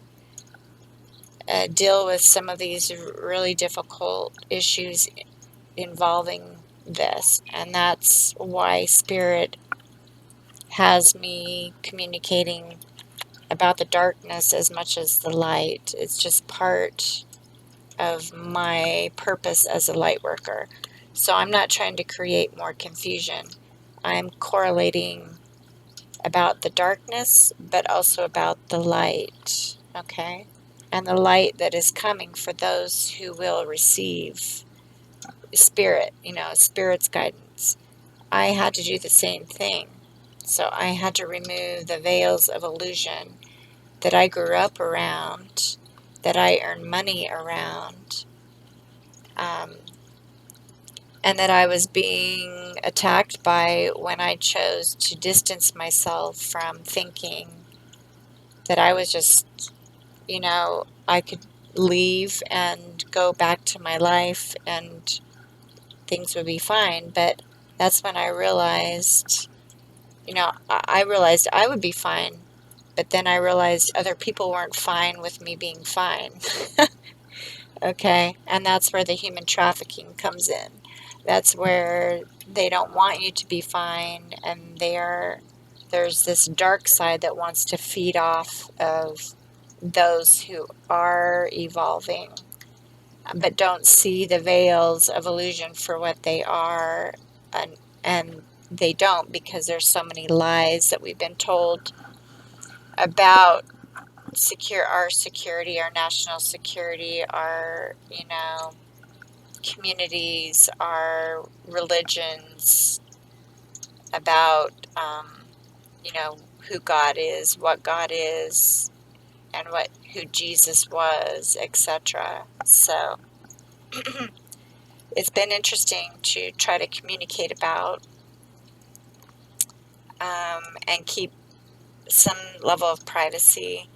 deal with some of these really difficult issues involving this. And that's why Spirit has me communicating about the darkness as much as the light. It's just part of my purpose as a light worker. So I'm not trying to create more confusion. I'm correlating about the darkness, but also about the light, okay? And the light that is coming for those who will receive Spirit, you know, Spirit's guidance. I had to do the same thing. So I had to remove the veils of illusion that I grew up around, that I earned money around, and that I was being attacked by when I chose to distance myself from thinking that I was just, you know, I could leave and go back to my life and things would be fine. But that's when I realized, you know, I realized I would be fine, but then I realized other people weren't fine with me being fine. Okay, and that's where the human trafficking comes in. That's where they don't want you to be fine, and there's this dark side that wants to feed off of those who are evolving, but don't see the veils of illusion for what they are, and they don't, because there's so many lies that we've been told about our security, our national security, our, you know, communities, our religions, about, you know, who God is, what God is, and who Jesus was, etc. So it's been interesting to try to communicate about and keep some level of privacy,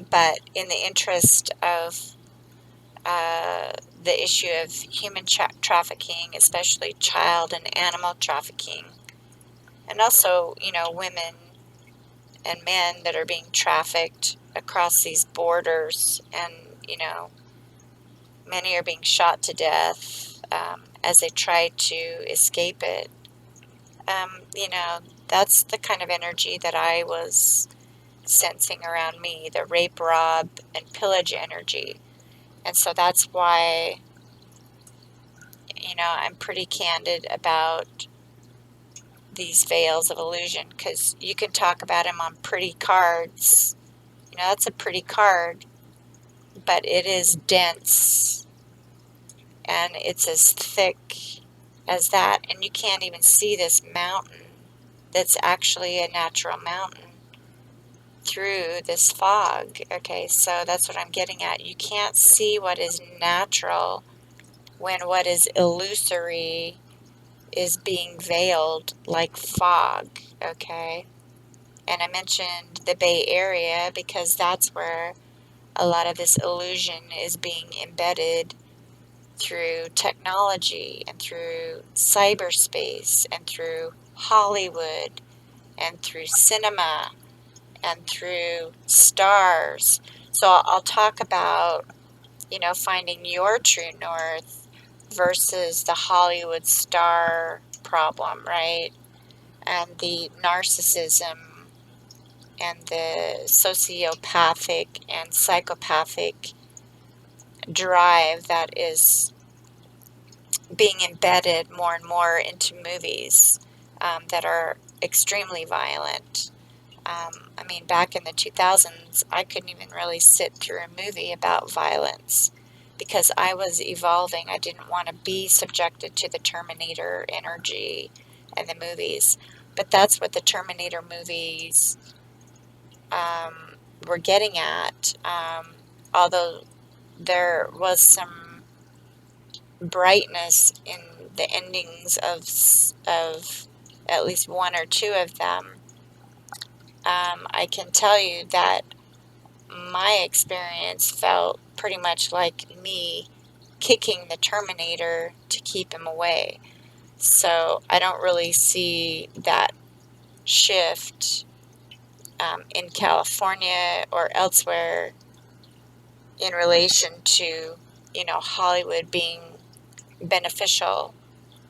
but in the interest of the issue of human trafficking, especially child and animal trafficking, and also, you know, women and men that are being trafficked across these borders, and, you know, many are being shot to death as they try to escape it. You know, That's the kind of energy that I was sensing around me, the rape, rob, and pillage energy. And so that's why, I'm pretty candid about these veils of illusion, because you can talk about them on pretty cards. That's a pretty card, but it is dense and it's as thick as that, and you can't even see this mountain that's actually a natural mountain through this fog. Okay, so that's what I'm getting at. You can't see what is natural when what is illusory is being veiled like fog. Okay, and I mentioned the Bay Area because that's where a lot of this illusion is being embedded through technology and through cyberspace and through Hollywood and through cinema and through stars. So I'll talk about, finding your true north versus the Hollywood star problem, right? And the narcissism and the sociopathic and psychopathic drive that is being embedded more and more into movies that are extremely violent. I mean, back in the 2000s, I couldn't even really sit through a movie about violence because I was evolving. I didn't want to be subjected to the Terminator energy and the movies. But that's what the Terminator movies were getting at. Although there was some brightness in the endings of at least one or two of them, I can tell you that my experience felt pretty much like me kicking the Terminator to keep him away. So I don't really see that shift in California or elsewhere in relation to, Hollywood being beneficial,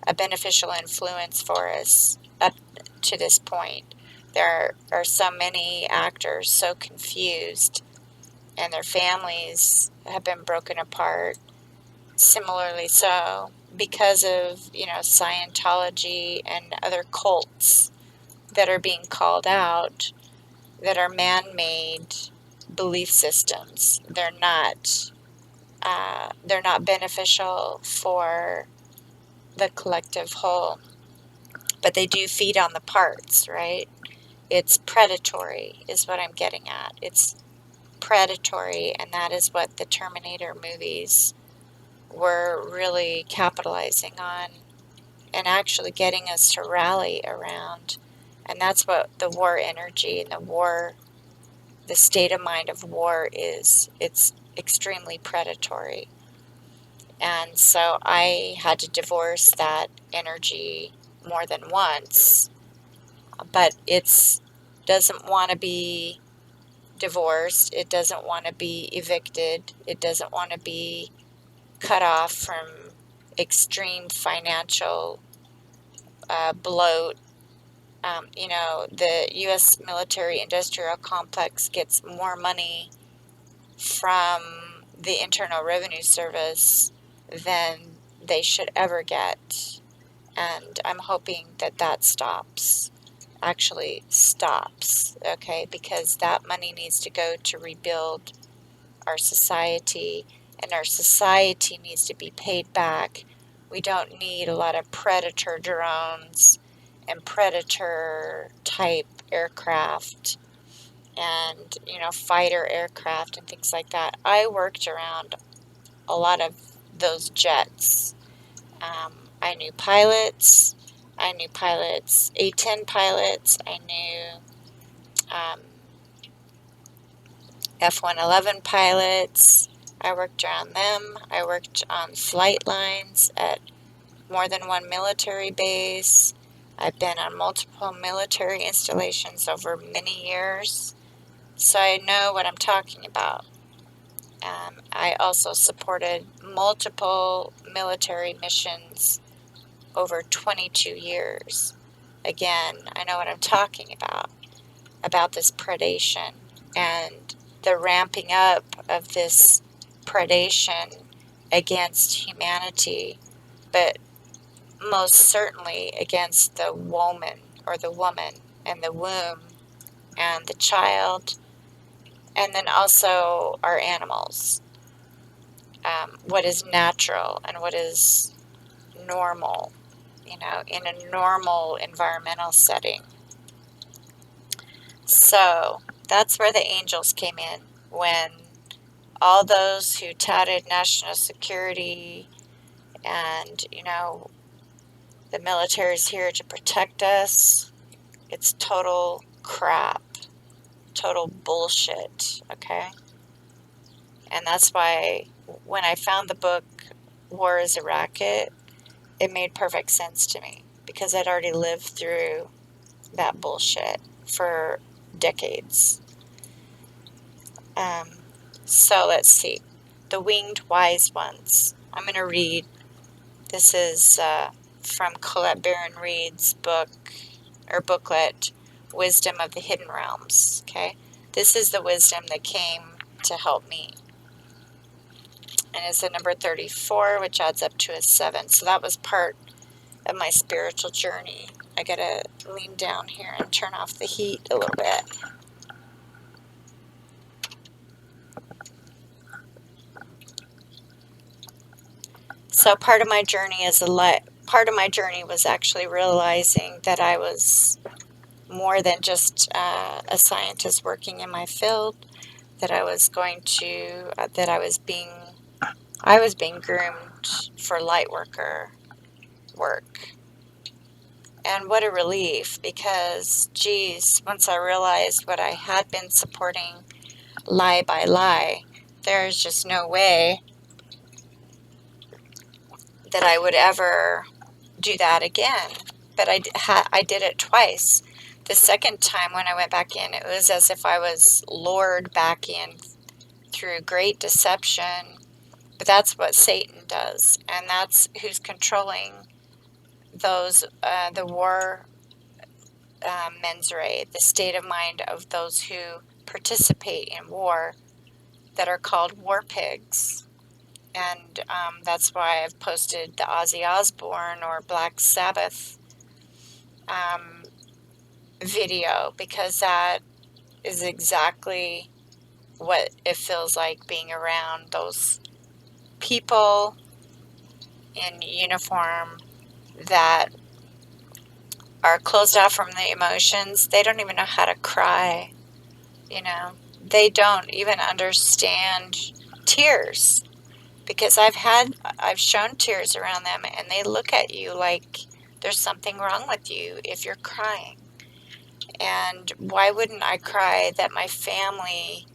a beneficial influence for us up to this point. There are so many actors so confused, and their families have been broken apart, similarly so, because of, Scientology and other cults that are being called out that are man-made belief systems. They're not beneficial for the collective whole, but they do feed on the parts, right? It's predatory is what I'm getting at. It's predatory, and that is what the Terminator movies were really capitalizing on and actually getting us to rally around. And that's what the war energy and the state of mind of war is. It's extremely predatory. And so I had to divorce that energy more than once, but it doesn't want to be divorced. It doesn't want to be evicted. It doesn't want to be cut off from extreme financial bloat. The U.S. military industrial complex gets more money from the Internal Revenue Service than they should ever get. And I'm hoping that that actually stops, okay? Because that money needs to go to rebuild our society, and our society needs to be paid back. We don't need a lot of predator drones and predator type aircraft and, fighter aircraft and things like that. I worked around a lot of those jets. I knew pilots. I knew pilots, A-10 pilots. I knew F-111 pilots. I worked around them. I worked on flight lines at more than one military base. I've been on multiple military installations over many years, so I know what I'm talking about. I also supported multiple military missions over 22 years again, I know what I'm talking about this predation and the ramping up of this predation against humanity, but most certainly against the woman or the woman and the womb and the child, and then also our animals, what is natural and what is normal, you know, in a normal environmental setting. So that's where the angels came in, when all those who touted national security and, you know, the military is here to protect us. It's total crap, total bullshit, okay? And that's why when I found the book War is a Racket, it made perfect sense to me, because I'd already lived through that bullshit for decades. So let's see. The Winged Wise Ones. I'm going to read. This is from Colette Baron Reed's book, or booklet, Wisdom of the Hidden Realms. Okay? This is the wisdom that came to help me. And it's the number 34, which adds up to a 7. So that was part of my spiritual journey. I gotta lean down here and turn off the heat a little bit. So part of my journey part of my journey was actually realizing that I was more than just a scientist working in my field, that I was going to that I was being groomed for light worker work. And what a relief, because geez, once I realized what I had been supporting lie by lie, there's just no way that I would ever do that again. But I did it twice. The second time when I went back in, it was as if I was lured back in through great deception. But that's what Satan does, and that's who's controlling those, the war mens rea, the state of mind of those who participate in war, that are called war pigs. And that's why I've posted the Ozzy Osbourne or Black Sabbath video, because that is exactly what it feels like being around those people in uniform that are closed off from the emotions. They don't even know how to cry, you know. They don't even understand tears, because I've shown tears around them, and they look at you like there's something wrong with you if you're crying. And why wouldn't I cry that my family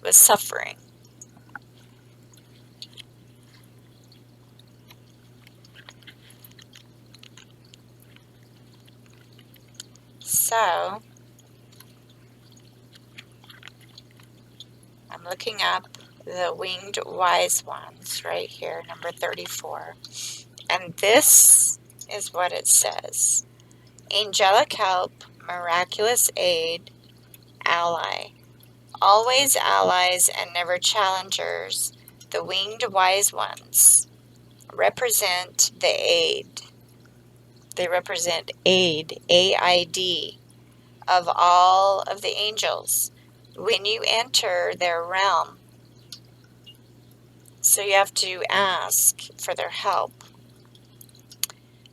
was suffering? So I'm looking up the Winged Wise Ones right here, number 34. And this is what it says. Angelic help, miraculous aid, ally. Always allies and never challengers, the Winged Wise Ones represent the aid. They represent aid, A-I-D, of all of the angels when you enter their realm. So you have to ask for their help.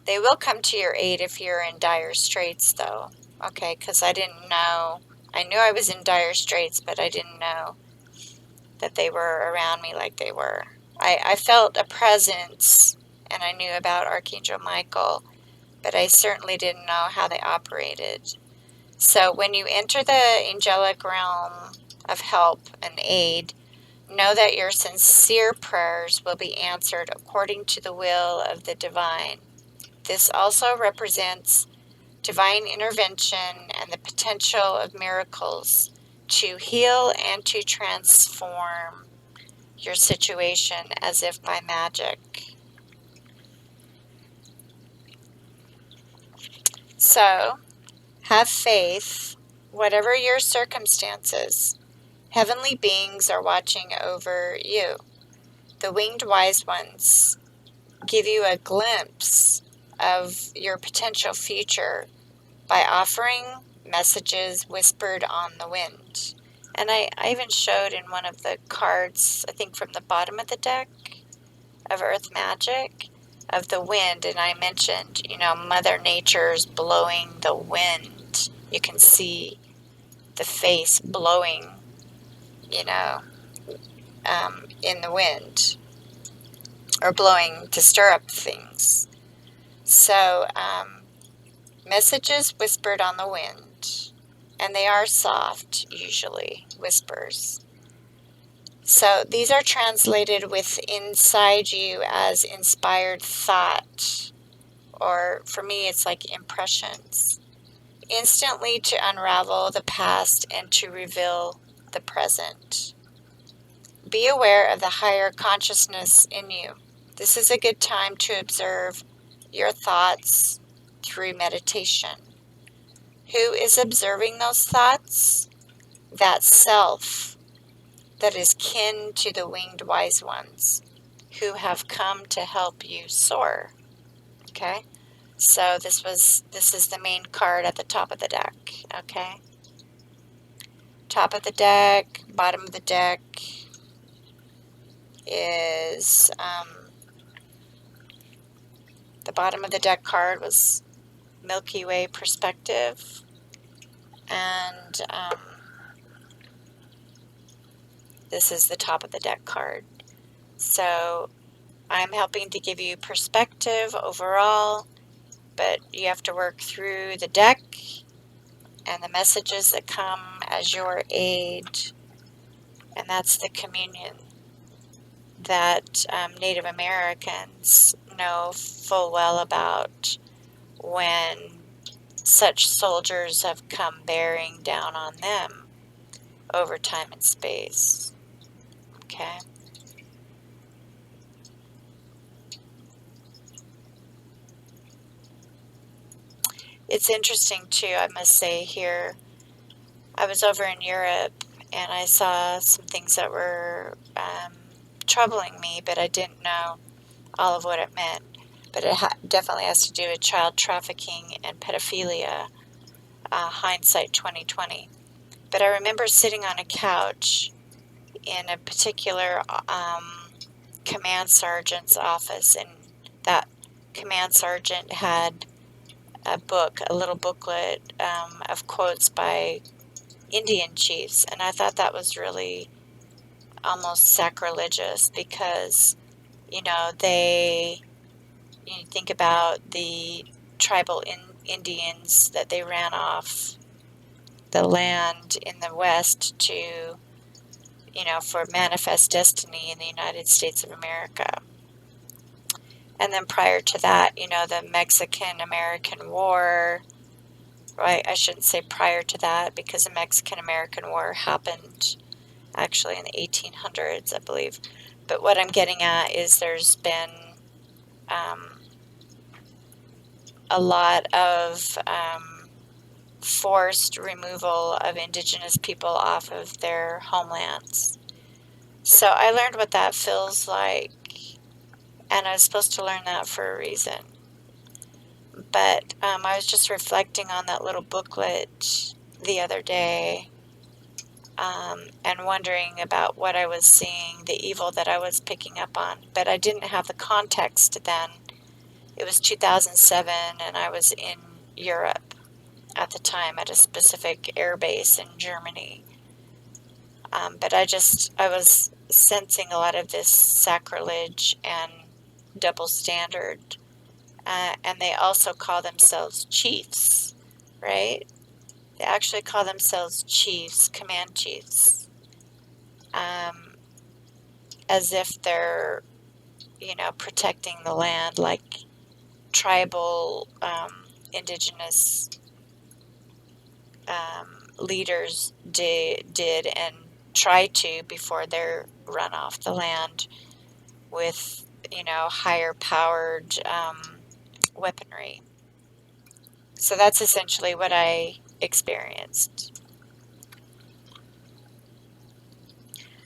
They will come to your aid if you're in dire straits, though. Okay, because I didn't know. I knew I was in dire straits, but I didn't know that they were around me like they were. I felt a presence, and I knew about Archangel Michael, but I certainly didn't know how they operated. So when you enter the angelic realm of help and aid, know that your sincere prayers will be answered according to the will of the divine. This also represents divine intervention and the potential of miracles to heal and to transform your situation as if by magic. So, have faith, whatever your circumstances. Heavenly beings are watching over you. The winged wise ones give you a glimpse of your potential future by offering messages whispered on the wind. And I even showed in one of the cards, I think from the bottom of the deck of Earth Magic, of the wind. And I mentioned, Mother Nature's blowing the wind. You can see the face blowing, in the wind, or blowing to stir up things. So, messages whispered on the wind, and they are soft, usually, whispers. So these are translated with inside you as inspired thought, or for me, it's like impressions, instantly to unravel the past and to reveal the present. Be aware of the higher consciousness in you. This is a good time to observe your thoughts through meditation. Who is observing those thoughts? That self that is kin to the winged wise ones who have come to help you soar. Okay? So this is the main card at the top of the deck. Okay? Top of the deck, bottom of the deck is the bottom of the deck card was Milky Way perspective, and this is the top of the deck card. So I'm helping to give you perspective overall, but you have to work through the deck and the messages that come as your aid, and that's the communion that Native Americans know full well about when such soldiers have come bearing down on them over time and space. Okay? It's interesting too, I must say here, I was over in Europe and I saw some things that were troubling me, but I didn't know all of what it meant. But it definitely has to do with child trafficking and pedophilia, hindsight 2020. But I remember sitting on a couch in a particular command sergeant's office, and that command sergeant had a book, a little booklet of quotes by Indian chiefs, and I thought that was really almost sacrilegious because, you think about the tribal Indians that they ran off the land in the West to, for manifest destiny in the United States of America. And then prior to that, the Mexican-American War, right? I shouldn't say prior to that because the Mexican-American War happened actually in the 1800s, I believe. But what I'm getting at is there's been a lot of forced removal of indigenous people off of their homelands. So I learned what that feels like, and I was supposed to learn that for a reason. But I was just reflecting on that little booklet the other day, and wondering about what I was seeing, the evil that I was picking up on. But I didn't have the context then. It was 2007, and I was in Europe at the time at a specific air base in Germany. But I was sensing a lot of this sacrilege and double standard. And they also call themselves chiefs, right? They actually call themselves chiefs, command chiefs, as if they're, protecting the land like tribal, indigenous leaders did and try to before they're run off the land with, higher powered weaponry. So that's essentially what I experienced.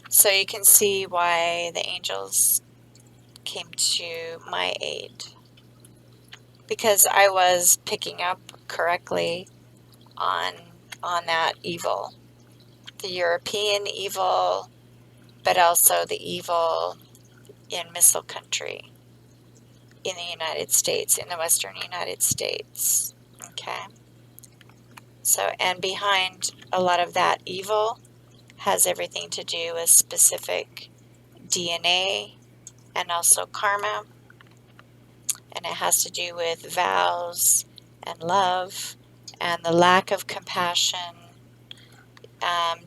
So you can see why the angels came to my aid, because I was picking up correctly on that evil, the European evil, but also the evil in missile country, in the United States, in the Western United States. Okay. So, and behind a lot of that evil has everything to do with specific DNA and also karma. And it has to do with vows and love and the lack of compassion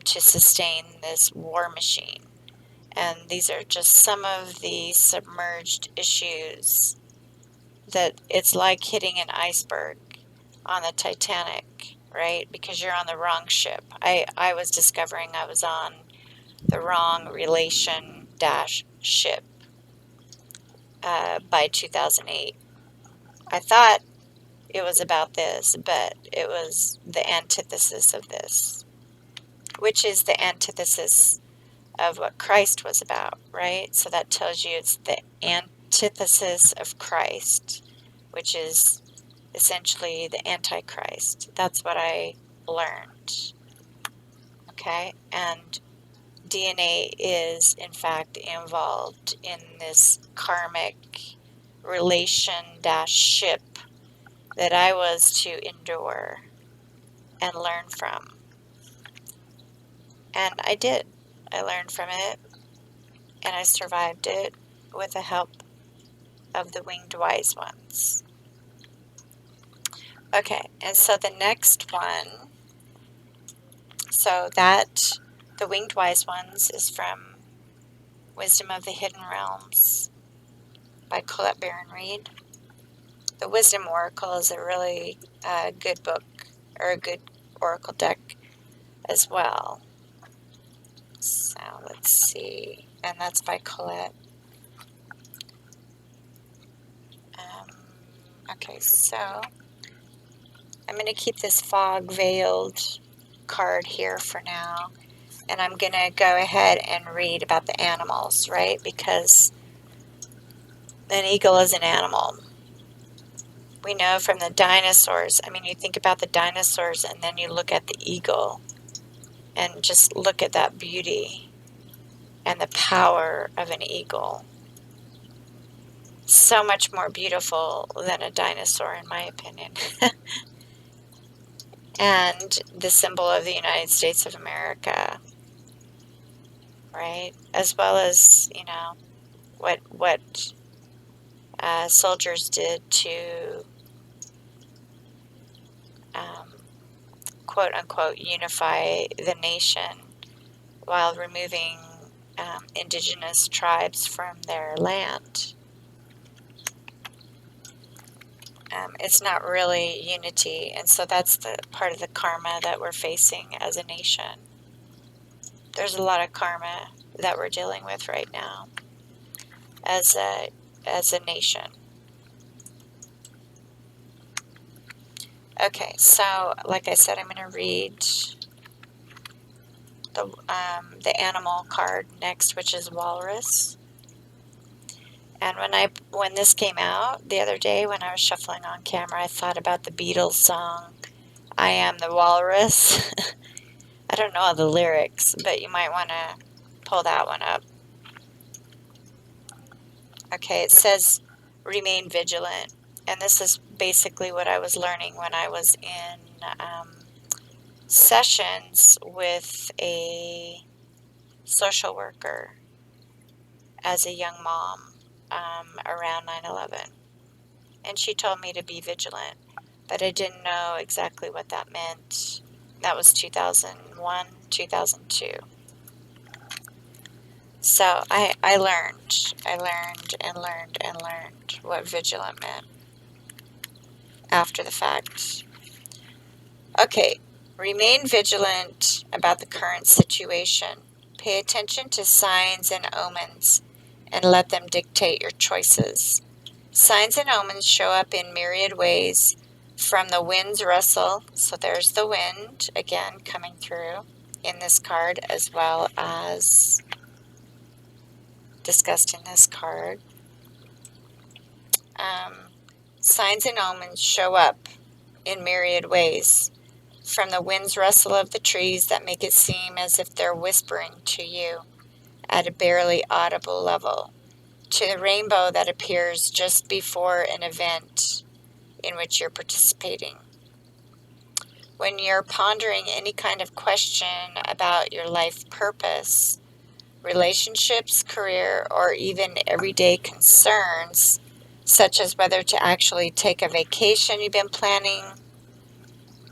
to sustain this war machine. And these are just some of the submerged issues that it's like hitting an iceberg on the Titanic, right? Because you're on the wrong ship. I was discovering I was on the wrong relation dash ship by 2008. I thought it was about this, but it was the antithesis of this, which is the antithesis of what Christ was about, right? So that tells you it's the antithesis of Christ, which is essentially the Antichrist. That's what I learned. Okay? And DNA is, in fact, involved in this karmic relation dash ship that I was to endure and learn from. And I did. I learned from it, and I survived it with the help of the winged wise ones. Okay, and so the next one, so that the winged wise ones is from Wisdom of the Hidden Realms by Colette Baron-Reid. The Wisdom Oracle is a really good book, or a good oracle deck as well. So let's see, and that's by Colette. Okay, so I'm going to keep this fog veiled card here for now, and I'm going to go ahead and read about the animals, right? Because an eagle is an animal. We know from the dinosaurs, I mean, you think about the dinosaurs and then you look at the eagle and just look at that beauty and the power of an eagle. So much more beautiful than a dinosaur, in my opinion. And the symbol of the United States of America, right? As well as, you know, what soldiers did to quote unquote unify the nation while removing indigenous tribes from their land. It's not really unity, and so that's the part of the karma that we're facing as a nation. There's a lot of karma that we're dealing with right now as a nation. Okay, so like I said, I'm going to read the animal card next, which is walrus. And when this came out the other day, when I was shuffling on camera, I thought about the Beatles song, I Am the Walrus. I don't know all the lyrics, but you might want to pull that one up. Okay, it says, remain vigilant. And this is basically what I was learning when I was in sessions with a social worker as a young mom around 9/11. And she told me to be vigilant, but I didn't know exactly what that meant. That was 2001, 2002. So I learned what vigilant meant after the fact. Okay, remain vigilant about the current situation. Pay attention to signs and omens and let them dictate your choices. Signs and omens show up in myriad ways, From the winds rustle, so there's the wind again coming through in this card, as well as discussed in this card. Signs and omens show up in myriad ways. From the wind's rustle of the trees that make it seem as if they're whispering to you at a barely audible level, to the rainbow that appears just before an event in which you're participating. When you're pondering any kind of question about your life purpose, relationships, career, or even everyday concerns, such as whether to actually take a vacation you've been planning,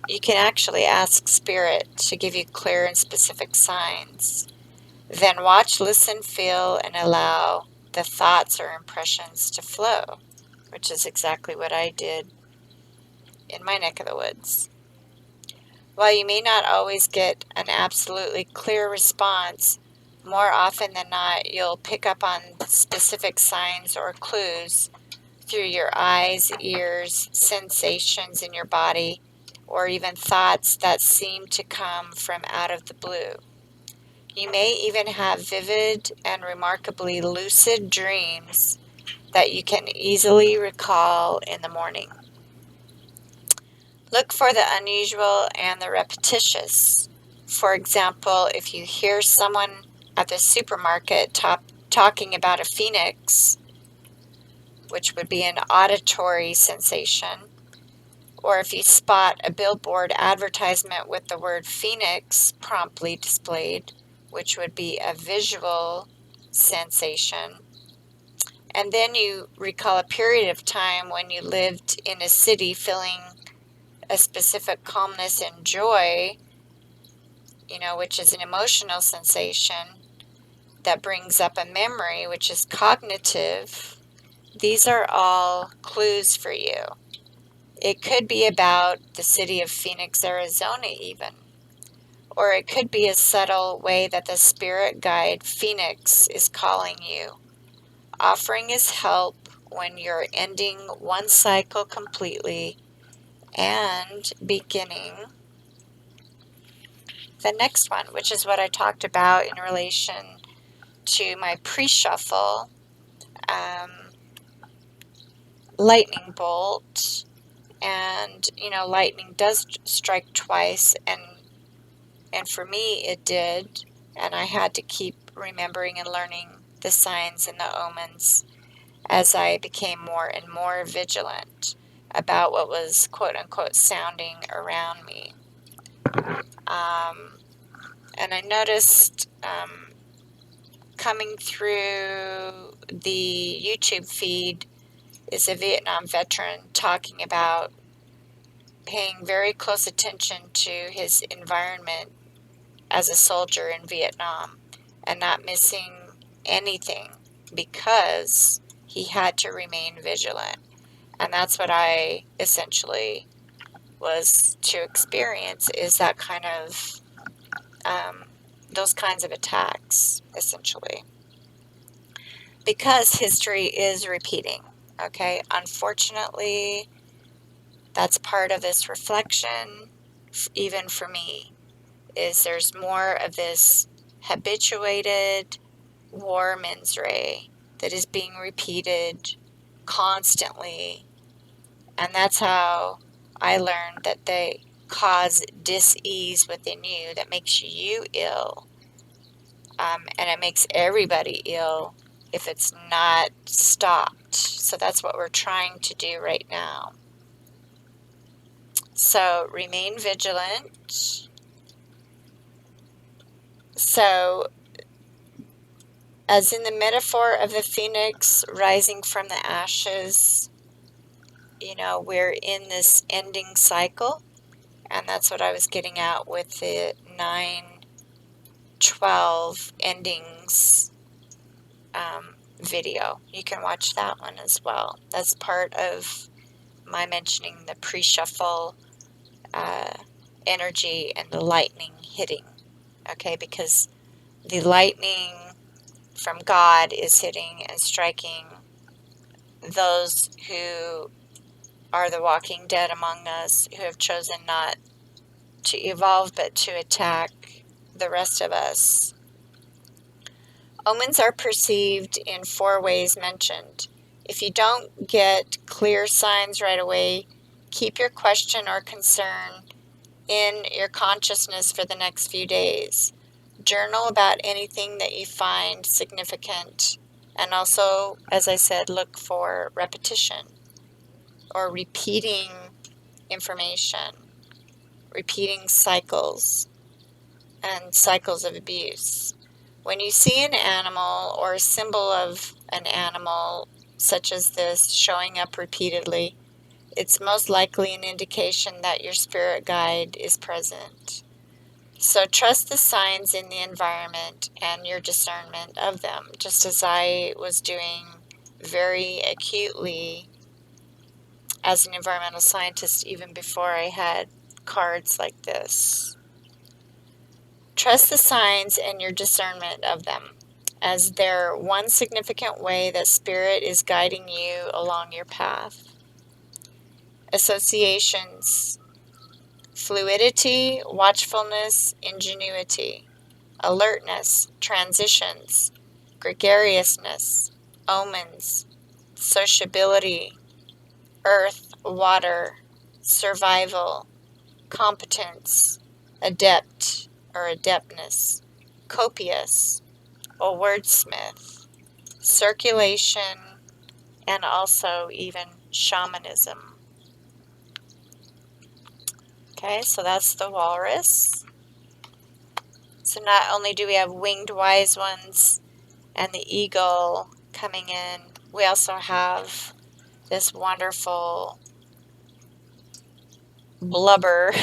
you can actually ask Spirit to give you clear and specific signs. Then watch, listen, feel, and allow the thoughts or impressions to flow, which is exactly what I did in my neck of the woods. While you may not always get an absolutely clear response, more often than not, you'll pick up on specific signs or clues through your eyes, ears, sensations in your body, or even thoughts that seem to come from out of the blue. You may even have vivid and remarkably lucid dreams that you can easily recall in the morning. Look for the unusual and the repetitious. For example, if you hear someone at the supermarket talking about a phoenix, which would be an auditory sensation, or if you spot a billboard advertisement with the word phoenix promptly displayed, which would be a visual sensation, and then you recall a period of time when you lived in a city feeling a specific calmness and joy, which is an emotional sensation that brings up a memory, which is cognitive. These are all clues for you. It could be about the city of Phoenix, Arizona even. Or it could be a subtle way that the spirit guide Phoenix is calling you, offering his help when you're ending one cycle completely and beginning the next one, which is what I talked about in relation to my pre-shuffle lightning bolt. And lightning does strike twice, and for me it did, and I had to keep remembering and learning the signs and the omens as I became more and more vigilant about what was quote-unquote sounding around me. And I noticed coming through the YouTube feed is a Vietnam veteran talking about paying very close attention to his environment as a soldier in Vietnam and not missing anything because he had to remain vigilant. And that's what I essentially was to experience, is that kind of those kinds of attacks, essentially, because history is repeating. Okay, unfortunately, that's part of this reflection, even for me, is there's more of this habituated war mens rea that is being repeated constantly. And that's how I learned that they cause dis-ease within you that makes you ill. And it makes everybody ill if it's not stopped. So that's what we're trying to do right now. So remain vigilant. So, as in the metaphor of the phoenix rising from the ashes, we're in this ending cycle. And that's what I was getting at with the 9/12 endings video. You can watch that one as well. That's part of my mentioning the pre-shuffle energy and the lightning hitting. Okay, because the lightning from God is hitting and striking those who are the walking dead among us who have chosen not to evolve but to attack the rest of us. Omens are perceived in 4 ways mentioned. If you don't get clear signs right away, keep your question or concern in your consciousness for the next few days. Journal about anything that you find significant. And also, as I said, look for repetition or repeating information, repeating cycles and cycles of abuse. When you see an animal or a symbol of an animal such as this showing up repeatedly, it's most likely an indication that your spirit guide is present. So trust the signs in the environment and your discernment of them, just as I was doing very acutely as an environmental scientist even before I had cards like this. Trust the signs and your discernment of them, as they're one significant way that Spirit is guiding you along your path. Associations: fluidity, watchfulness, ingenuity, alertness, transitions, gregariousness, omens, sociability, earth, water, survival, competence, adept or adeptness, copious, a wordsmith, circulation, and also even shamanism. Okay, so that's the walrus. So not only do we have winged wise ones and the eagle coming in, we also have this wonderful blubber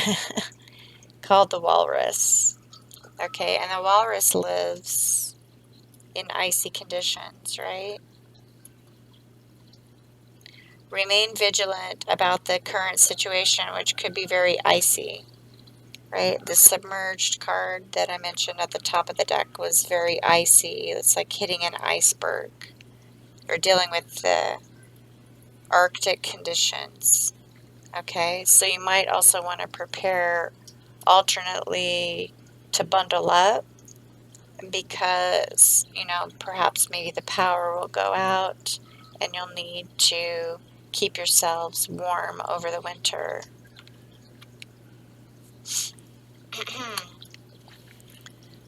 called the walrus. Okay, and the walrus lives in icy conditions, right? Remain vigilant about the current situation, which could be very icy, right? The submerged card that I mentioned at the top of the deck was very icy. It's like hitting an iceberg. You're dealing with the Arctic conditions. Okay, so you might also want to prepare alternately to bundle up, because, you know, perhaps maybe the power will go out and you'll need to keep yourselves warm over the winter.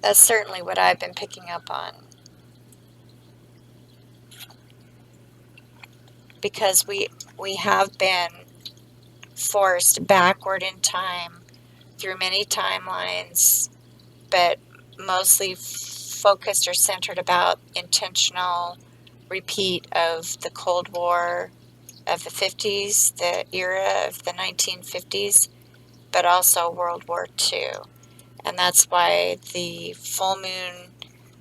That's certainly what I've been picking up on, because we have been forced backward in time through many timelines, but mostly focused or centered about intentional repeat of the Cold War of the 50s, the era of the 1950s, but also World War II. And that's why the full moon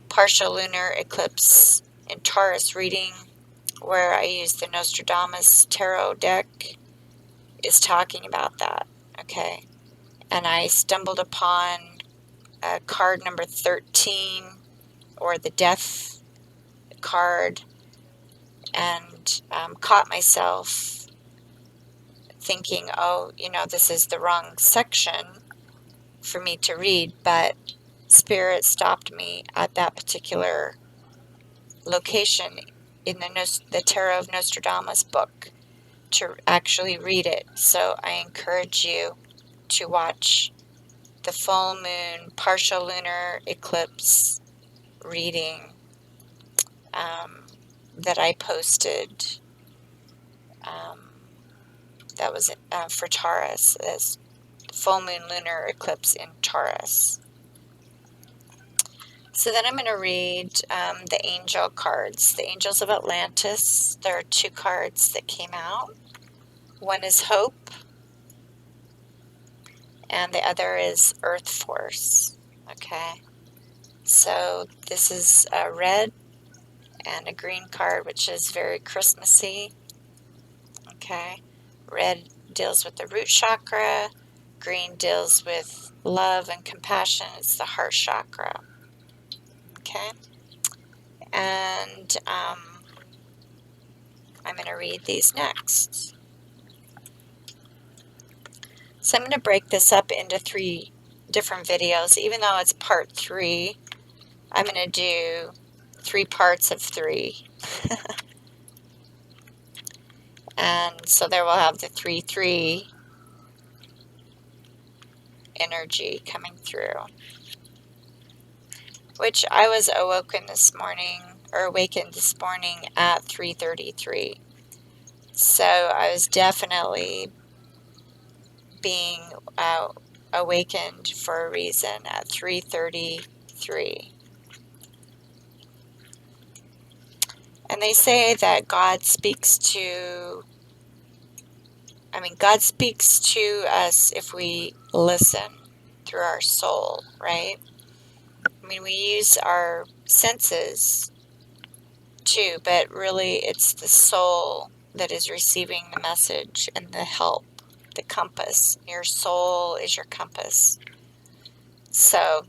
partial lunar eclipse in Taurus reading, where I use the Nostradamus tarot deck, is talking about that. Okay. And I stumbled upon card number 13, or the death card, and caught myself thinking, oh, you know, this is the wrong section for me to read, but Spirit stopped me at that particular location in the Tarot of Nostradamus book to actually read it. So I encourage you to watch the full moon partial lunar eclipse reading that I posted. That was for Taurus, as full moon lunar eclipse in Taurus. So then I'm going to read the angel cards, the angels of Atlantis. There are 2 cards that came out. One is hope, and the other is earth force. Okay, so this is a red and a green card, which is very Christmassy. Okay, red deals with the root chakra, green deals with love and compassion. It's the heart chakra. Okay, and I'm going to read these next. So I'm going to break this up into 3 different videos. Even though it's part 3, I'm going to do 3 parts of 3. And so there we'll have the 3-3 energy coming through, which I was awakened this morning at 3:33. So I was definitely being awakened for a reason at 3:33. And they say that God speaks to us if we listen through our soul, right? I mean, we use our senses too, but really it's the soul that is receiving the message and the help, the compass. Your soul is your compass. So,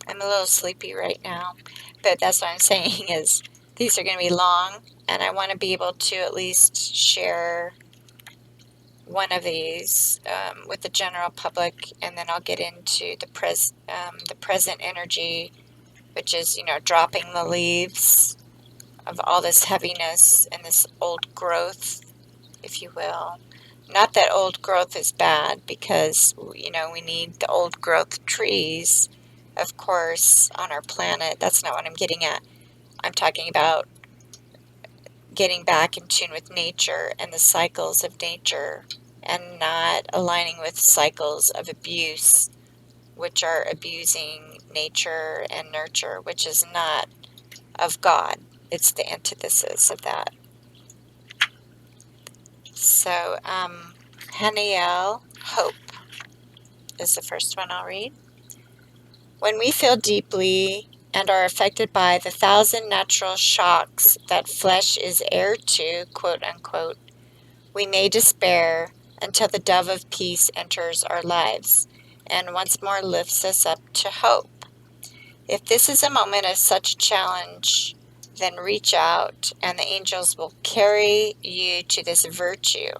I'm a little sleepy right now, but that's what I'm saying is these are going to be long, and I want to be able to at least share one of these with the general public, and then I'll get into the present energy, which is, dropping the leaves of all this heaviness and this old growth, if you will. Not that old growth is bad, because, we need the old growth trees, of course, on our planet. That's not what I'm getting at. I'm talking about getting back in tune with nature and the cycles of nature, and not aligning with cycles of abuse, which are abusing nature and nurture, which is not of God. It's the antithesis of that. So, Haniel, hope is the first one I'll read. When we feel deeply and are affected by the 1,000 natural shocks that flesh is heir to, quote unquote, we may despair until the dove of peace enters our lives and once more lifts us up to hope. If this is a moment of such challenge, then reach out and the angels will carry you to this virtue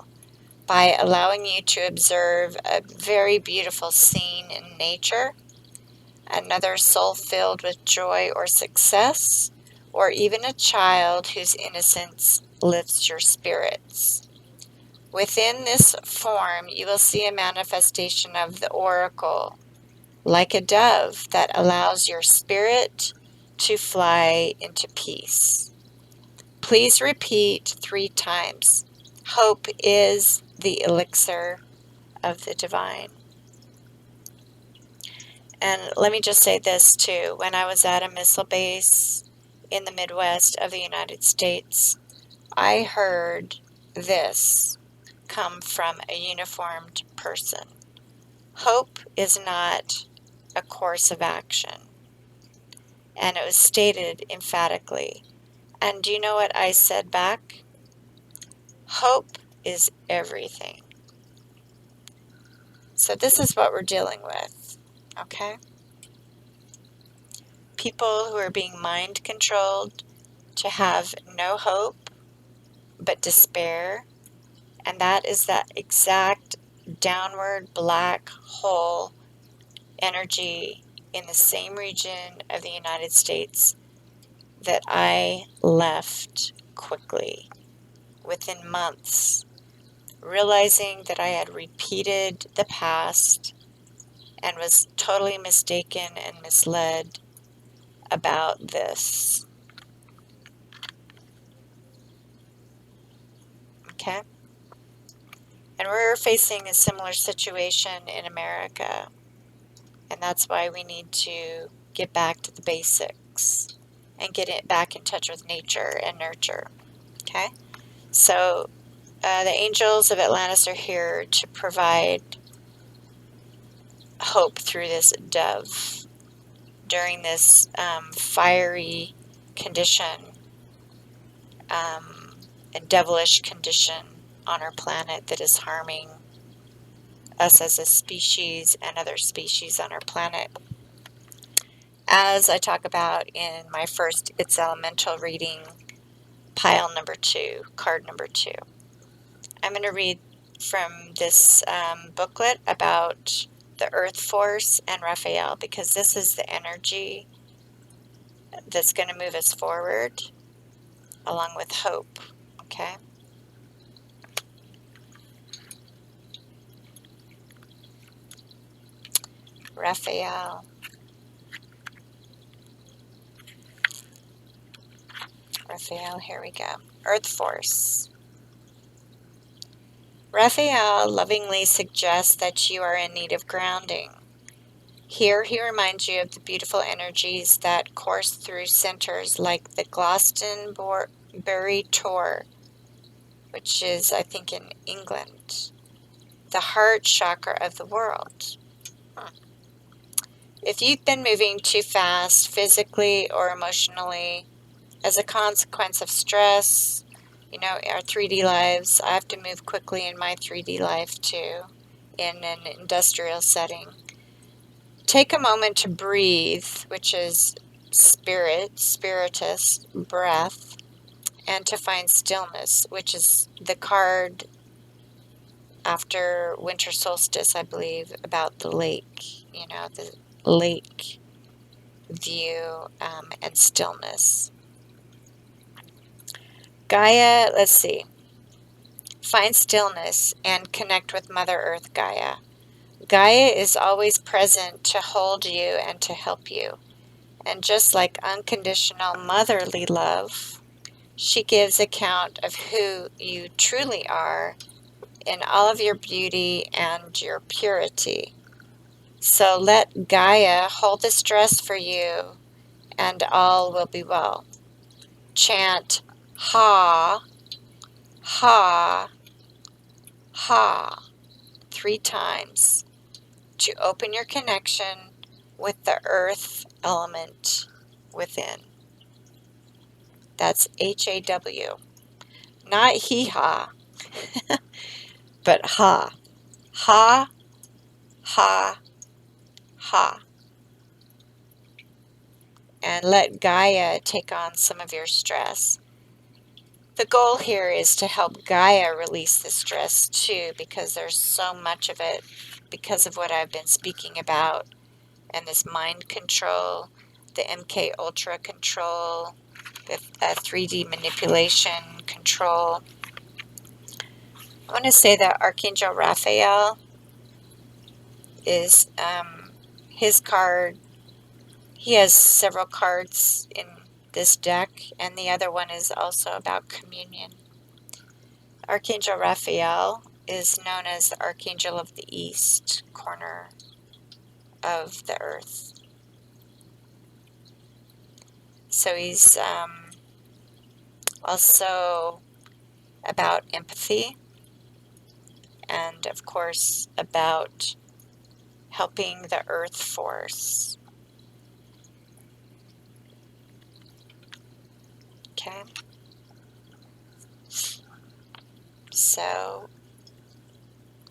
by allowing you to observe a very beautiful scene in nature, another soul filled with joy or success, or even a child whose innocence lifts your spirits. Within this form, you will see a manifestation of the oracle, like a dove that allows your spirit to fly into peace. Please repeat 3 times. Hope is the elixir of the divine. And let me just say this too. When I was at a missile base in the Midwest of the United States, I heard this come from a uniformed person. Hope is not a course of action. And it was stated emphatically. And do you know what I said back? Hope is everything. So this is what we're dealing with, okay? People who are being mind controlled to have no hope but despair, and that is that exact downward black hole energy in the same region of the United States that I left quickly, within months, realizing that I had repeated the past and was totally mistaken and misled about this. Okay? And we're facing a similar situation in America. And that's why we need to get back to the basics and get it back in touch with nature and nurture. Okay? So the angels of Atlantis are here to provide hope through this dove during this fiery condition, a devilish condition on our planet that is harming us as a species and other species on our planet. As I talk about in my first It's Elemental reading, pile number 2, card number 2. I'm going to read from this booklet about the Earth Force and Raphael, because this is the energy that's going to move us forward, along with hope. Okay? Raphael. Raphael, here we go. Earth Force. Raphael lovingly suggests that you are in need of grounding. Here he reminds you of the beautiful energies that course through centers like the Glastonbury Tor, which is, I think, in England, the heart chakra of the world. If you've been moving too fast physically or emotionally as a consequence of stress, you know, our 3D lives, I have to move quickly in my 3D life too, in an industrial setting. Take a moment to breathe, which is spiritus, breath, and to find stillness, which is the card after winter solstice, I believe, about the lake, you know, the lake view and stillness. Gaia, let's see. Find stillness and connect with Mother Earth Gaia. Gaia is always present to hold you and to help you. And just like unconditional motherly love, she gives account of who you truly are in all of your beauty and your purity. So let Gaia hold the stress for you and all will be well. Chant ha, ha, ha 3 times to open your connection with the earth element within. That's H-A-W. Not hee-haw, but ha. Ha, ha, ha. And let Gaia take on some of your stress. The goal here is to help Gaia release the stress too, because there's so much of it because of what I've been speaking about, and this mind control, the MK Ultra control, the 3D manipulation control. I want to say that Archangel Raphael is his card. He has several cards in this deck, and the other one is also about communion. Archangel Raphael is known as the Archangel of the East corner of the earth. So he's also about empathy, and of course about helping the earth force. Okay. So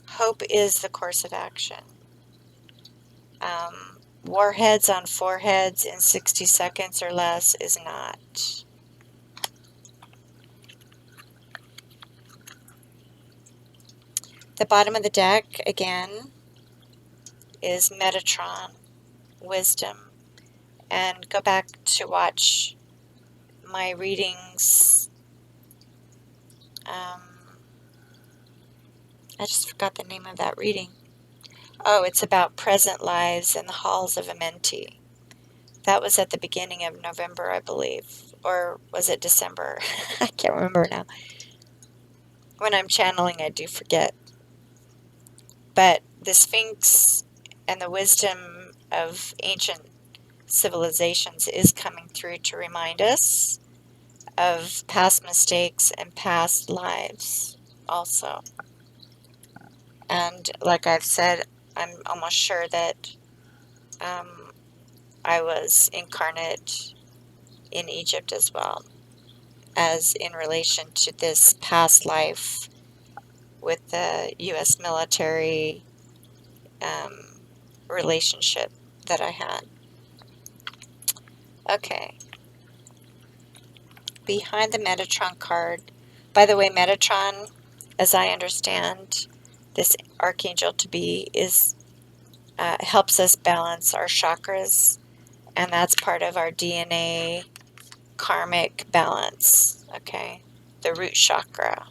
hope is the course of action. Warheads on foreheads in 60 seconds or less is not. The bottom of the deck, again, is Metatron Wisdom. And go back to watch my readings. I just forgot the name of that reading. Oh, it's about present lives in the halls of Amenti. That was at the beginning of November, I believe. Or was it December? I can't remember now. When I'm channeling, I do forget. But the Sphinx and the wisdom of ancient civilizations is coming through to remind us of past mistakes and past lives also. And like I've said, I'm almost sure that I was incarnate in Egypt as well, as in relation to this past life with the U.S. military relationship that I had. Okay. behind the Metatron card, by the way, Metatron, as I understand this archangel to be, is helps us balance our chakras, and that's part of our DNA karmic balance, okay? The root chakra.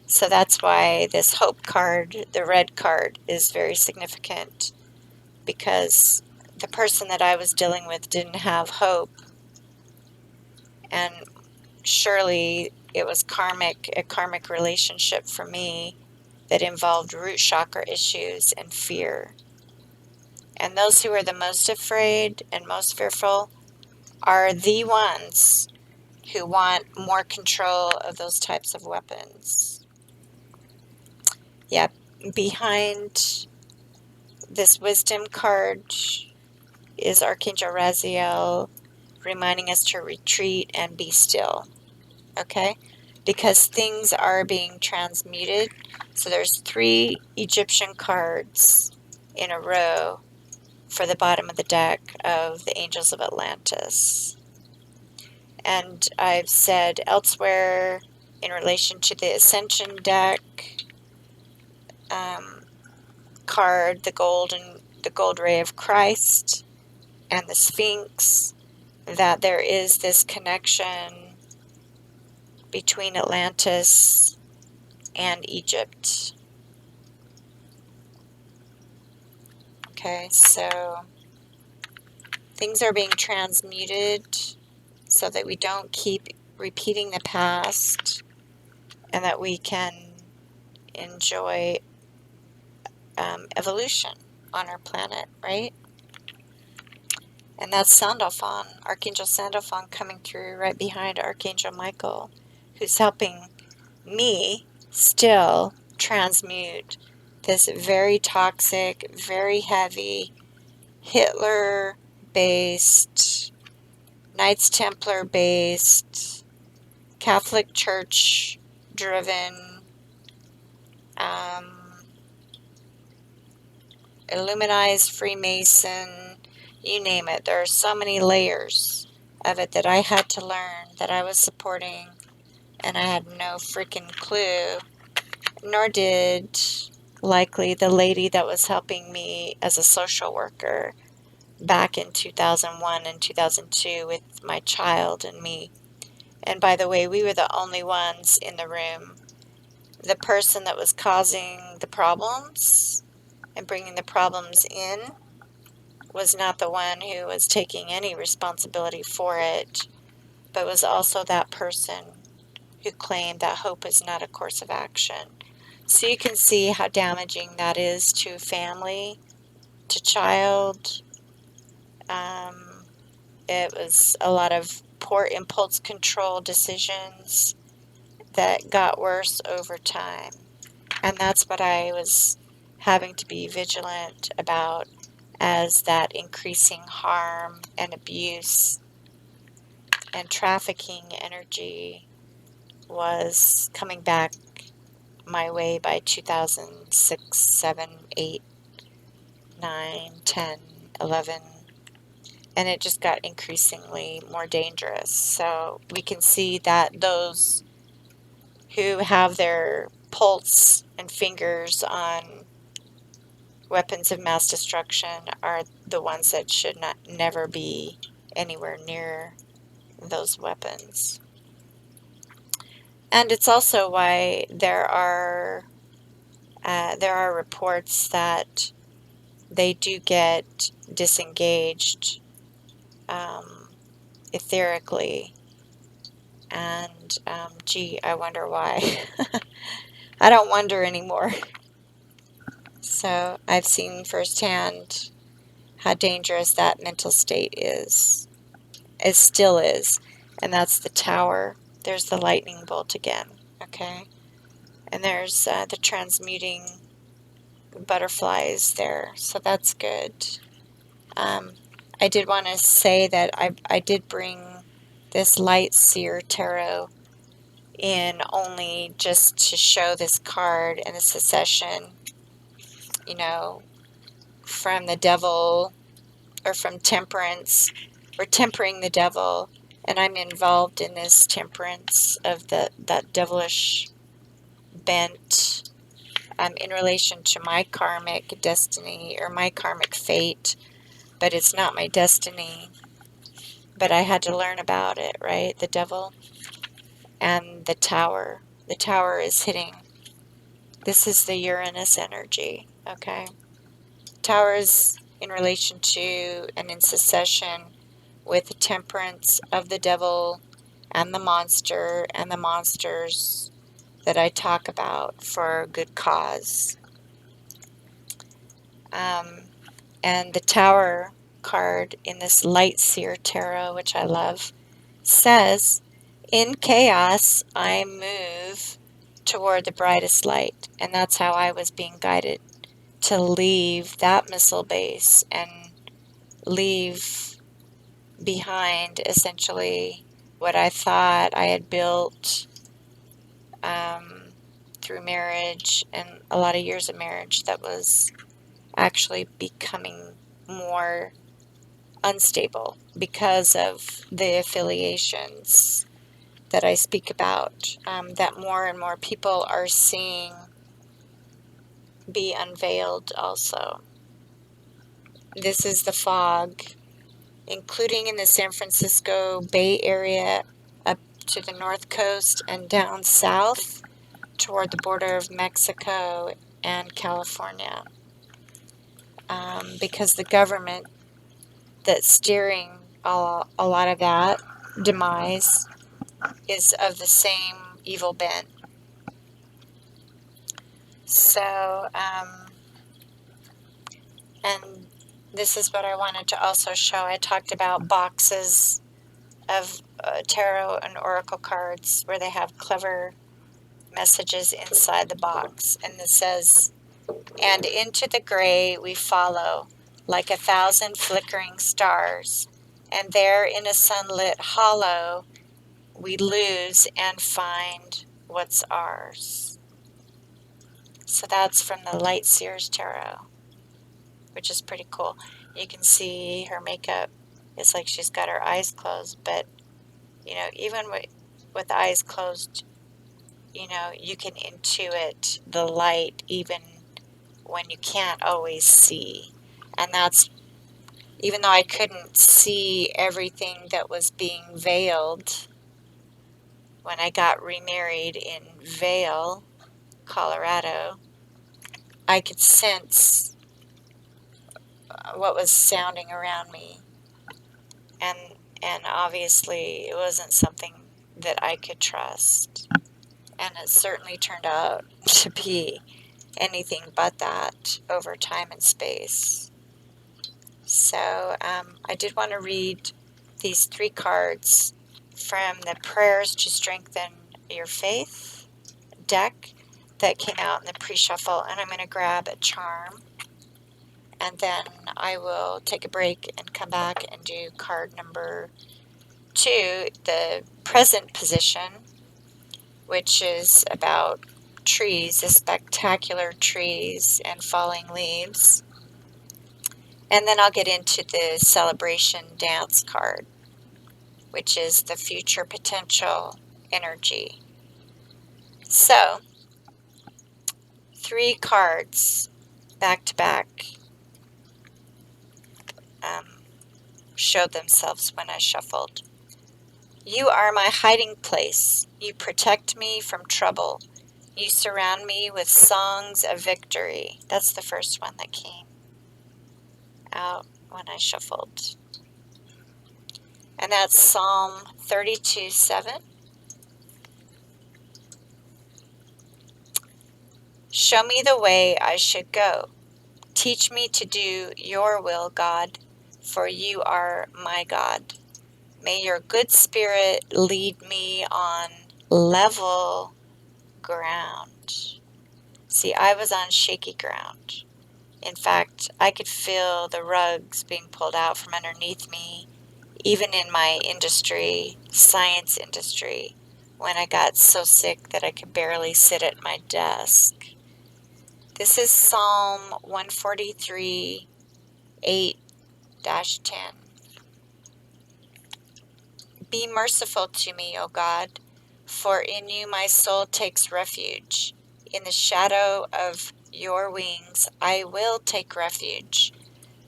So that's why this hope card, the red card, is very significant, because the person that I was dealing with didn't have hope, and surely it was a karmic relationship for me that involved root chakra issues and fear. And those who are the most afraid and most fearful are the ones who want more control of those types of weapons. Yeah, behind this wisdom card is Archangel Raphael reminding us to retreat and be still, okay? Because things are being transmuted. So there's 3 Egyptian cards in a row for the bottom of the deck of the Angels of Atlantis. And I've said elsewhere in relation to the Ascension deck card, the gold ray of Christ and the Sphinx, that there is this connection between Atlantis and Egypt. Okay, so things are being transmuted so that we don't keep repeating the past, and that we can enjoy evolution on our planet, right? And that's Sandalphon, Archangel Sandalphon, coming through right behind Archangel Michael, who's helping me still transmute this very toxic, very heavy, Hitler-based, Knights Templar-based, Catholic Church-driven, Illuminized, Freemason, you name it. There are so many layers of it that I had to learn, that I was supporting, and I had no freaking clue, nor did likely the lady that was helping me as a social worker back in 2001 and 2002 with my child and me. And by the way, we were the only ones in the room. The person that was causing the problems and bringing the problems in was not the one who was taking any responsibility for it, but was also that person who claimed that hope is not a course of action. So you can see how damaging that is to family, to child. It was a lot of poor impulse control decisions that got worse over time. And that's what I was having to be vigilant about, as that increasing harm and abuse and trafficking energy was coming back my way by 2006, 7, 8, 9, 10, 11, and it just got increasingly more dangerous. So we can see that those who have their pulse and fingers on weapons of mass destruction are the ones that should never be anywhere near those weapons. And it's also why there are reports that they do get disengaged etherically, and gee, I wonder why. I don't wonder anymore. So I've seen firsthand how dangerous that mental state is. It still is. And that's the tower. There's the lightning bolt again, okay? And there's the transmuting butterflies there, so that's good. I did want to say that I did bring this Light Seer Tarot in only just to show this card and the secession, you know, from the devil, or from temperance, or tempering the devil, And I'm involved in this temperance of that devilish bent in relation to my karmic destiny or my karmic fate, but it's not my destiny. But I had to learn about it, right? The devil and the tower. The tower is hitting. This is the Uranus energy, okay? Tower is in relation to and in succession with the temperance of the devil and the monsters that I talk about for a good cause. And the Tower card in this Light Seer Tarot, which I love, says, in chaos, I move toward the brightest light. And that's how I was being guided to leave that missile base and leave behind essentially what I thought I had built through marriage and a lot of years of marriage that was actually becoming more unstable because of the affiliations that I speak about, that more and more people are seeing be unveiled also. This is the fog, including in the San Francisco Bay Area up to the north coast and down south toward the border of Mexico and California. Because the government that's steering a lot of that demise is of the same evil bent. So, and this is what I wanted to also show. I talked about boxes of tarot and oracle cards where they have clever messages inside the box. And it says, and into the gray we follow, like 1,000 flickering stars, and there in a sunlit hollow we lose and find what's ours. So that's from the Light Seers Tarot, which is pretty cool. You can see her makeup. It's like she's got her eyes closed, but, you know, even with the eyes closed, you know, you can intuit the light even when you can't always see. And that's, even though I couldn't see everything that was being veiled when I got remarried in Vail, Colorado, I could sense what was sounding around me. And obviously it wasn't something that I could trust. And it certainly turned out to be anything but that over time and space. So I did want to read these 3 cards from the Prayers to Strengthen Your Faith deck that came out in the pre-shuffle, and I'm going to grab a charm, and then I will take a break and come back and do card number 2, the present position, which is about trees, the spectacular trees and falling leaves. And then I'll get into the celebration dance card, which is the future potential energy. So, 3 cards back to back showed themselves when I shuffled. You are my hiding place. You protect me from trouble. You surround me with songs of victory. That's the first one that came out when I shuffled. And that's Psalm 32:7. Show me the way I should go. Teach me to do your will, God, for you are my God. May your good spirit lead me on level ground. See, I was on shaky ground. In fact, I could feel the rugs being pulled out from underneath me, even in my industry, science industry, when I got so sick that I could barely sit at my desk. This is Psalm 143, 8-10. Be merciful to me, O God, for in you my soul takes refuge. In the shadow of your wings I will take refuge,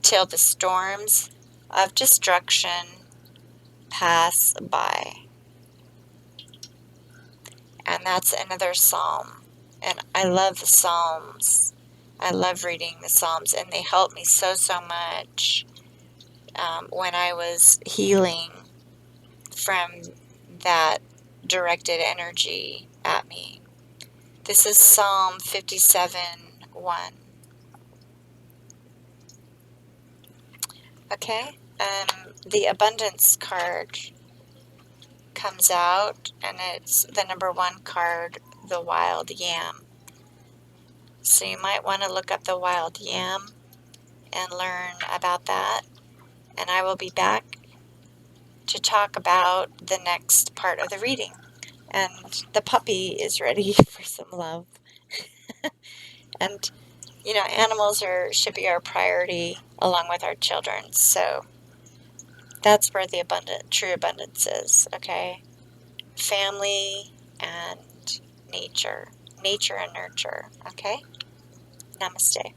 till the storms of destruction pass by. And that's another psalm. And I love the Psalms. I love reading the Psalms, and they help me so much when I was healing from that directed energy at me. This is Psalm 57:1. Okay, the abundance card comes out, and it's the number 1 card, the wild yam. So you might want to look up the wild yam and learn about that. And I will be back to talk about the next part of the reading. And the puppy is ready for some love. And, you know, animals should be our priority along with our children. So that's where the true abundance is, okay? Family and nature and nurture, okay? Namaste.